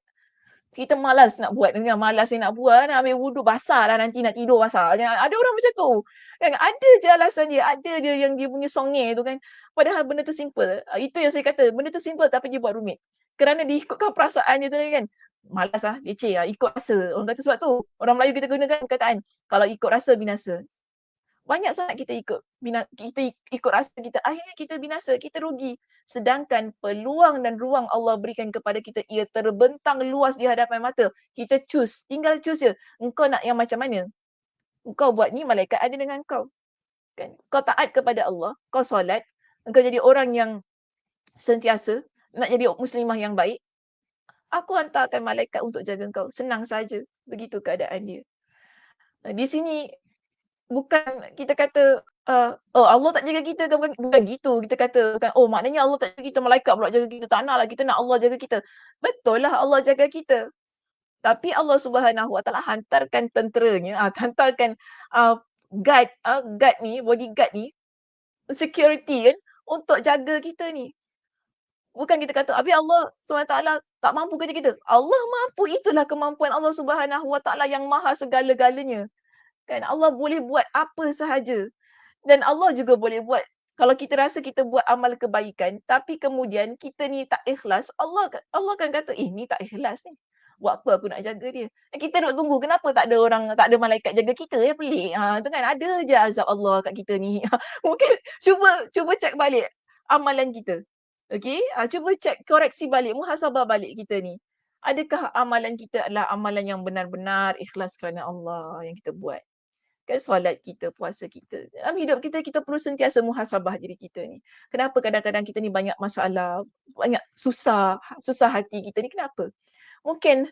Kita malas nak buat, malas nak buat, nak ambil wuduk basah lah nanti nak tidur basah. Ada orang macam tu. Kan? Ada je alasan dia, ada je yang dia punya songeh tu kan. Padahal benda tu simple. Itu yang saya kata, benda tu simple tapi dia buat rumit. Kerana diikutkan perasaan dia tu kan. Malas lah, leceh lah, ikut rasa. Orang kata sebab tu, orang Melayu kita gunakan perkataan, kalau ikut rasa binasa. Banyak sangat kita ikut rasa kita, akhirnya kita binasa, kita rugi. Sedangkan peluang dan ruang Allah berikan kepada kita, ia terbentang luas di hadapan mata. Kita choose, tinggal choose je. Engkau nak yang macam mana? Engkau buat ni, malaikat ada dengan kau. Kan? Kau taat kepada Allah, kau solat, engkau jadi orang yang sentiasa, nak jadi muslimah yang baik, aku hantarkan malaikat untuk jaga kau. Senang saja. Begitu keadaan dia. Di sini, bukan kita kata, Allah tak jaga kita ke, bukan gitu kita kata. Bukan, maknanya Allah tak jaga kita, malaikat pula jaga kita. Tak naklah, kita nak Allah jaga kita. Betul lah Allah jaga kita. Tapi Allah Subhanahu Wa Taala hantarkan tenteranya, hantarkan guard ni, bodyguard ni security kan untuk jaga kita ni. Bukan kita kata, "Habis Allah SWT tak mampu kerja kita." Allah mampu, itulah kemampuan Allah SWT yang maha segala-galanya. Kan Allah boleh buat apa sahaja. Dan Allah juga boleh buat, kalau kita rasa kita buat amal kebaikan, tapi kemudian kita ni tak ikhlas, Allah akan kata, ni tak ikhlas ni. Buat apa aku nak jaga dia? Kita duk tunggu, kenapa tak ada malaikat jaga kita ya? Pelik. Tu kan ada je azab Allah kat kita ni. Mungkin cuba cek balik amalan kita. Okey? Cuba cek, koreksi balik, muhasabah balik kita ni. Adakah amalan kita adalah amalan yang benar-benar ikhlas kerana Allah yang kita buat? Kan solat kita, puasa kita. Dalam hidup kita, kita perlu sentiasa muhasabah diri kita ni. Kenapa kadang-kadang kita ni banyak masalah, banyak susah hati kita ni, kenapa? Mungkin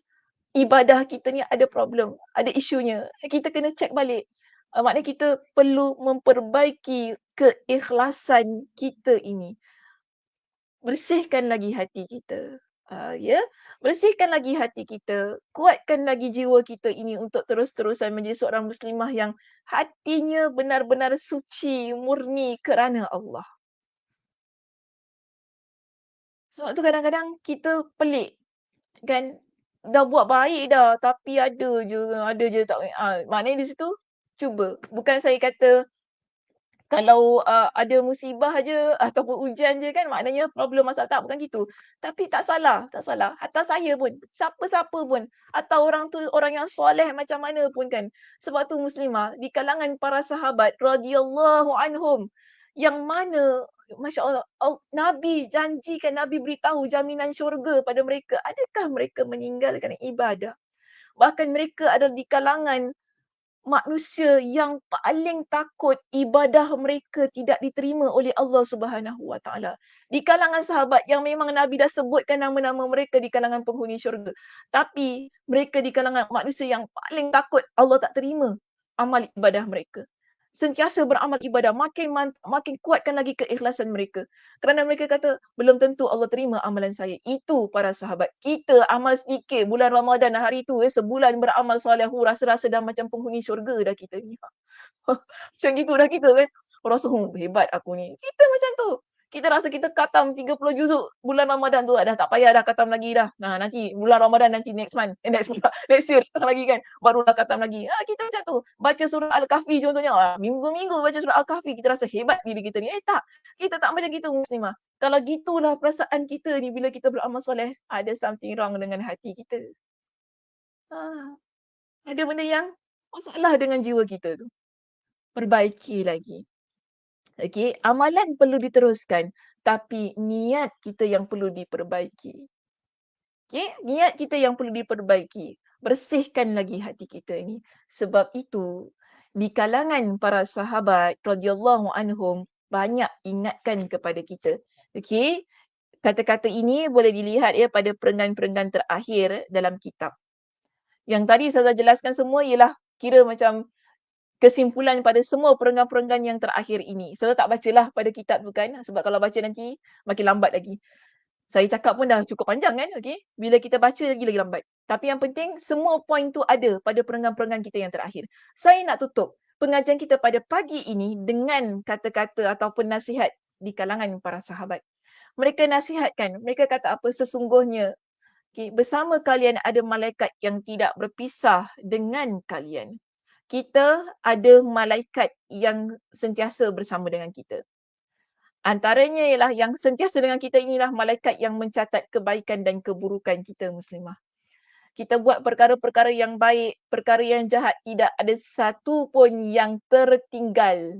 ibadah kita ni ada problem, ada isunya. Kita kena cek balik. Maknanya kita perlu memperbaiki keikhlasan kita ini. Bersihkan lagi hati kita. Ya, bersihkan lagi hati kita, kuatkan lagi jiwa kita ini untuk terus-terusan menjadi seorang muslimah yang hatinya benar-benar suci, murni kerana Allah. Sebab tu kadang-kadang kita pelik, kan? Dah buat baik dah, tapi ada je tak, maknanya di situ cuba. Bukan saya kata kalau ada musibah je ataupun hujan je kan maknanya problem masalah, tak, bukan gitu. Tapi tak salah, tak salah. Hatta saya pun, siapa-siapa pun, atau orang tu orang yang soleh macam mana pun kan. Sebab tu muslimah di kalangan para sahabat radhiyallahu anhum, yang mana Masya Allah, Nabi janjikan, Nabi beritahu jaminan syurga pada mereka. Adakah mereka meninggalkan ibadah? Bahkan mereka adalah di kalangan manusia yang paling takut ibadah mereka tidak diterima oleh Allah Subhanahu Wa Taala. Di kalangan sahabat yang memang Nabi dah sebutkan nama-nama mereka di kalangan penghuni syurga. Tapi mereka di kalangan manusia yang paling takut Allah tak terima amal ibadah mereka. Sentiasa beramal ibadah, makin kuatkan lagi keikhlasan mereka. Kerana mereka kata, belum tentu Allah terima amalan saya. Itu para sahabat. Kita amal sedikit bulan Ramadan hari tu, sebulan beramal solehu, rasa-rasa dah macam penghuni syurga dah kita ni. Macam gitu dah kita kan. Rasa, hebat aku ni. Kita macam tu. Kita rasa kita khatam 30 juzuk bulan Ramadan tu, dah tak payah dah khatam lagi dah. Nah, nanti bulan Ramadan nanti next month. Next year khatam lagi kan. Barulah khatam lagi. Kita macam tu. Baca surah Al-Kahfi contohnya. Minggu-minggu baca surah Al-Kahfi. Kita rasa hebat diri kita ni. Tak. Kita tak macam gitu muslimah. Kalau gitulah perasaan kita ni bila kita beramal soleh, ada something wrong dengan hati kita. Ada benda yang masalah dengan jiwa kita tu. Perbaiki lagi. Okey, amalan perlu diteruskan, tapi niat kita yang perlu diperbaiki. Okey, niat kita yang perlu diperbaiki. Bersihkan lagi hati kita ini. Sebab itu, di kalangan para sahabat radhiyallahu anhum banyak ingatkan kepada kita. Okey, kata-kata ini boleh dilihat pada perenggan-perenggan terakhir dalam kitab. Yang tadi saya jelaskan semua ialah kira macam kesimpulan pada semua perenggan-perenggan yang terakhir ini. Saya tak bacalah pada kitab tu kan, sebab kalau baca nanti makin lambat lagi. Saya cakap pun dah cukup panjang kan, okey? Bila kita baca lagi lambat. Tapi yang penting semua poin tu ada pada perenggan-perenggan kita yang terakhir. Saya nak tutup pengajian kita pada pagi ini dengan kata-kata ataupun nasihat di kalangan para sahabat. Mereka nasihatkan, mereka kata apa? Sesungguhnya bersama kalian ada malaikat yang tidak berpisah dengan kalian. Kita ada malaikat yang sentiasa bersama dengan kita. Antaranya ialah yang sentiasa dengan kita inilah malaikat yang mencatat kebaikan dan keburukan kita muslimah. Kita buat perkara-perkara yang baik, perkara yang jahat, tidak ada satu pun yang tertinggal.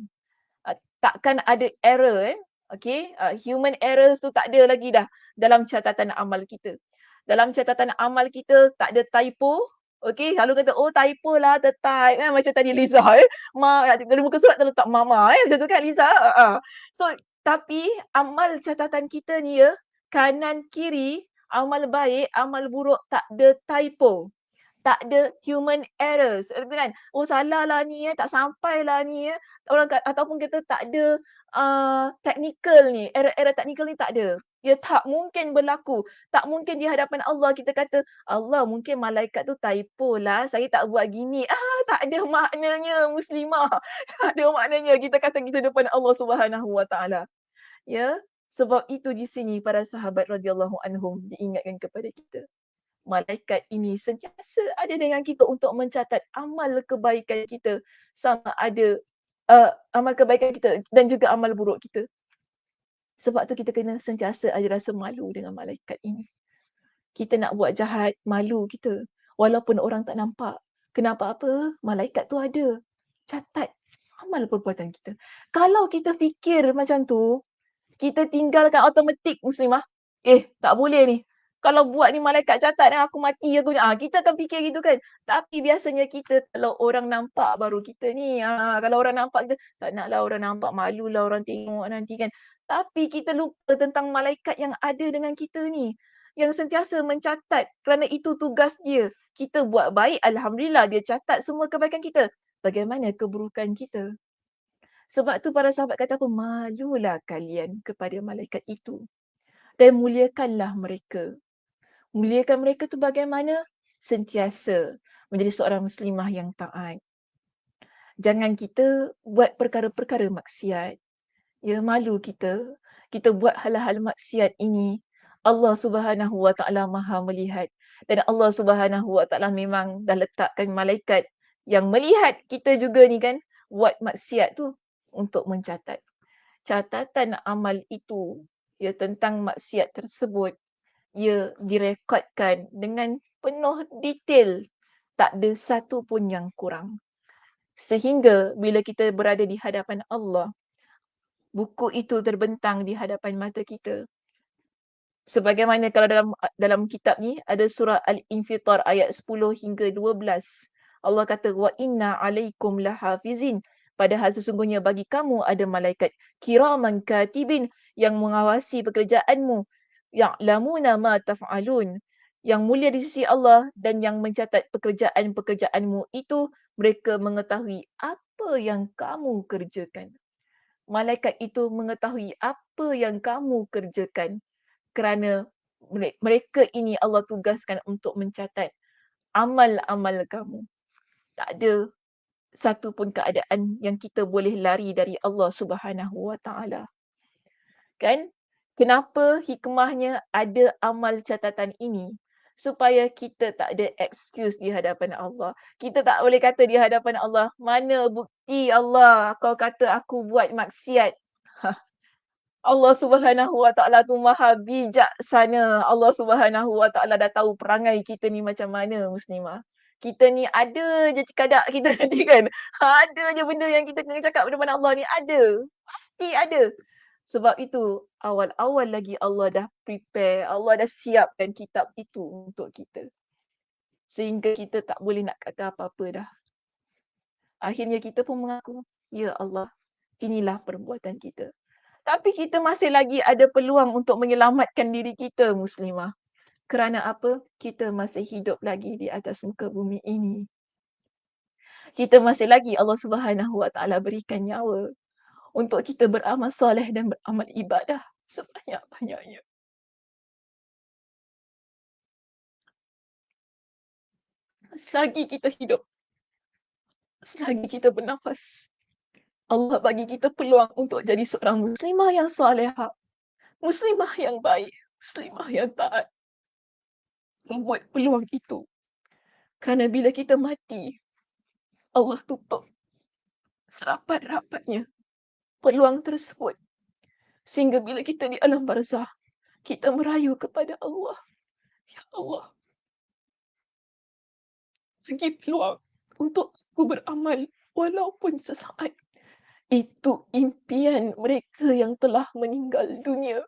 Takkan ada error. Okay? Human errors tu tak ada lagi dah dalam catatan amal kita. Dalam catatan amal kita tak ada typo. Okey, kalau kata typo lah tertype macam tadi Liza dari muka surat terletak mama macam tu kan Liza. So tapi amal catatan kita ni kanan kiri, amal baik, amal buruk tak ada typo. Tak ada human errors kan. Salah lah ni tak sampai lah ni orang ataupun kita tak ada technical ni, error technical ni tak ada. Ia tak mungkin berlaku. Tak mungkin di hadapan Allah kita kata, Allah mungkin malaikat tu typo lah, saya tak buat gini. tak ada maknanya muslimah. Tak ada maknanya kita kata kita depan Allah Subhanahu Wa Taala. Ya, sebab itu di sini para sahabat radhiyallahu anhum diingatkan kepada kita. Malaikat ini sentiasa ada dengan kita untuk mencatat amal kebaikan kita sama ada amal kebaikan kita dan juga amal buruk kita. Sebab tu kita kena sentiasa ada rasa malu dengan malaikat ini. Kita nak buat jahat, malu kita. Walaupun orang tak nampak. Kenapa apa? Malaikat tu ada. Catat amal perbuatan kita. Kalau kita fikir macam tu, kita tinggalkan automatik muslimah. Tak boleh ni. Kalau buat ni malaikat catat aku mati aku. Kita akan fikir gitu kan. Tapi biasanya kita kalau orang nampak baru kita ni. Kalau orang nampak kita, tak naklah orang nampak, malulah orang tengok nanti kan. Tapi kita lupa tentang malaikat yang ada dengan kita ni. Yang sentiasa mencatat kerana itu tugas dia. Kita buat baik, alhamdulillah dia catat semua kebaikan kita. Bagaimana keburukan kita? Sebab tu para sahabat kata apa? Malulah kalian kepada malaikat itu. Dan muliakanlah mereka. Muliakan mereka tu bagaimana? Sentiasa menjadi seorang muslimah yang taat. Jangan kita buat perkara-perkara maksiat. Ya, malu kita. Kita buat hal-hal maksiat ini. Allah Subhanahu Wa Taala Maha melihat. Dan Allah Subhanahu Wa Taala memang dah letakkan malaikat yang melihat kita juga ni kan buat maksiat tu untuk mencatat. Catatan amal itu ya tentang maksiat tersebut ia direkodkan dengan penuh detail. Tak ada satu pun yang kurang. Sehingga bila kita berada di hadapan Allah, buku itu terbentang di hadapan mata kita. Sebagaimana kalau dalam kitab ni ada surah Al-Infitar ayat 10 hingga 12. Allah kata wa inna alaikum lahafizin. Padahal sesungguhnya bagi kamu ada malaikat kiraman katibin yang mengawasi pekerjaanmu, ya'lamuna ma taf'alun, yang mulia di sisi Allah dan yang mencatat pekerjaan-pekerjaanmu itu, mereka mengetahui apa yang kamu kerjakan. Malaikat itu mengetahui apa yang kamu kerjakan. Kerana mereka ini Allah tugaskan untuk mencatat amal-amal kamu. Tak ada satu pun keadaan yang kita boleh lari dari Allah Subhanahu Wa Taala. Kan? Kenapa hikmahnya ada amal catatan ini? Supaya kita tak ada excuse di hadapan Allah. Kita tak boleh kata di hadapan Allah, mana bukti Allah kau kata aku buat maksiat. Allah Subhanahu Wa Taala tu maha bijaksana. Allah Subhanahu Wa Taala dah tahu perangai kita ni macam mana muslimah. Kita ni ada je cekadak kita nanti kan. Ada je benda yang kita kena cakap depan Allah ni ada. Pasti ada. Sebab itu awal-awal lagi Allah dah prepare, Allah dah siapkan kitab itu untuk kita. Sehingga kita tak boleh nak kata apa-apa dah. Akhirnya kita pun mengaku, ya Allah, inilah perbuatan kita. Tapi kita masih lagi ada peluang untuk menyelamatkan diri kita muslimah. Kerana apa? Kita masih hidup lagi di atas muka bumi ini. Kita masih lagi Allah Subhanahu Wa Taala berikan nyawa untuk kita beramal soleh dan beramal ibadah sebanyak-banyaknya. Selagi kita hidup, selagi kita bernafas, Allah bagi kita peluang untuk jadi seorang muslimah yang salihah, muslimah yang baik, muslimah yang taat. Membuat peluang itu. Kerana bila kita mati, Allah tutup serapat-rapatnya peluang tersebut. Sehingga bila kita di alam barzah, kita merayu kepada Allah. Ya Allah, bagi peluang untuk aku beramal walaupun sesaat. Itu impian mereka yang telah meninggal dunia.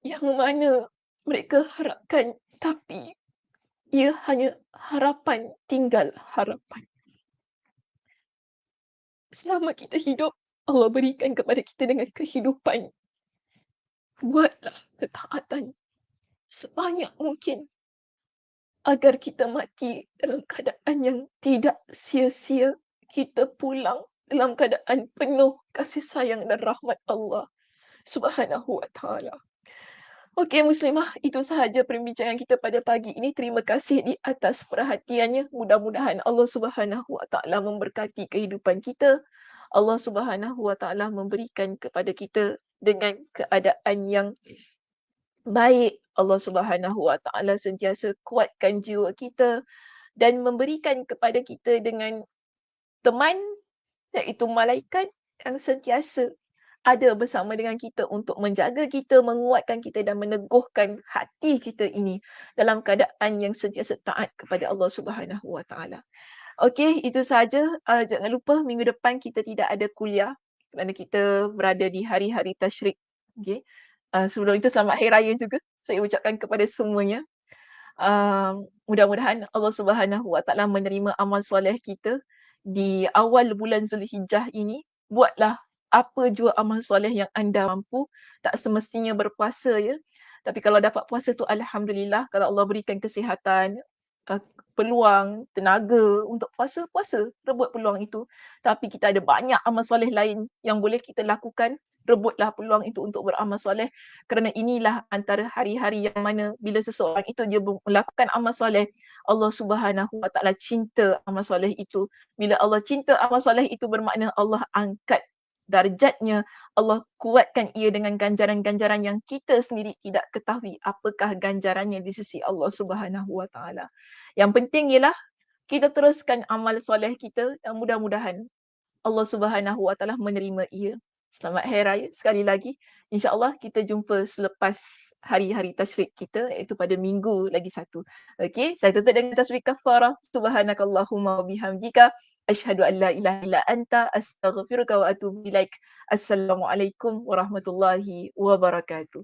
Yang mana mereka harapkan, tapi ia hanya harapan, tinggal harapan. Selama kita hidup, Allah berikan kepada kita dengan kehidupan. Buatlah ketaatan sebanyak mungkin agar kita mati dalam keadaan yang tidak sia-sia. Kita pulang dalam keadaan penuh kasih sayang dan rahmat Allah Subhanahu Wa Taala. Okey muslimah, itu sahaja perbincangan kita pada pagi ini. Terima kasih di atas perhatiannya. Mudah-mudahan Allah Subhanahu Wa Taala memberkati kehidupan kita. Allah Subhanahu Wa Taala memberikan kepada kita dengan keadaan yang baik. Allah Subhanahu Wa Taala sentiasa kuatkan jiwa kita dan memberikan kepada kita dengan teman, iaitu malaikat yang sentiasa ada bersama dengan kita untuk menjaga kita, menguatkan kita dan meneguhkan hati kita ini dalam keadaan yang sentiasa taat kepada Allah Subhanahu Wa Taala. Okey, itu sahaja. Jangan lupa minggu depan kita tidak ada kuliah kerana kita berada di hari-hari tasyrik. Okey. Sebelum itu selamat Hari Raya juga saya ucapkan kepada semuanya. Mudah-mudahan Allah Subhanahu Wa Taala menerima amal soleh kita di awal bulan Zulhijjah ini. Buatlah apa jua amal soleh yang anda mampu. Tak semestinya berpuasa ya. Tapi kalau dapat puasa tu alhamdulillah. Kalau Allah berikan kesihatan, peluang, tenaga untuk puasa, puasa. Rebut peluang itu. Tapi kita ada banyak amal soleh lain yang boleh kita lakukan. Rebutlah peluang itu untuk beramal soleh. Kerana inilah antara hari-hari yang mana bila seseorang itu dia melakukan amal soleh, Allah Subhanahu Wa Taala cinta amal soleh itu. Bila Allah cinta amal soleh itu bermakna Allah angkat darjatnya, Allah kuatkan ia dengan ganjaran-ganjaran yang kita sendiri tidak ketahui apakah ganjarannya di sisi Allah Subhanahu Wa Taala. Yang penting ialah kita teruskan amal soleh kita yang mudah-mudahan Allah Subhanahu Wa Taala menerima ia. Selamat Hari Raya sekali lagi. InsyaAllah kita jumpa selepas hari-hari tasyrik kita, iaitu pada minggu lagi satu. Okey, saya tutup dengan tasbih kafarah. Subhanakallahumma wa bihamdika asyhadu an la ilaha illa anta astaghfiruka wa atubu ilaik. Assalamualaikum warahmatullahi wabarakatuh.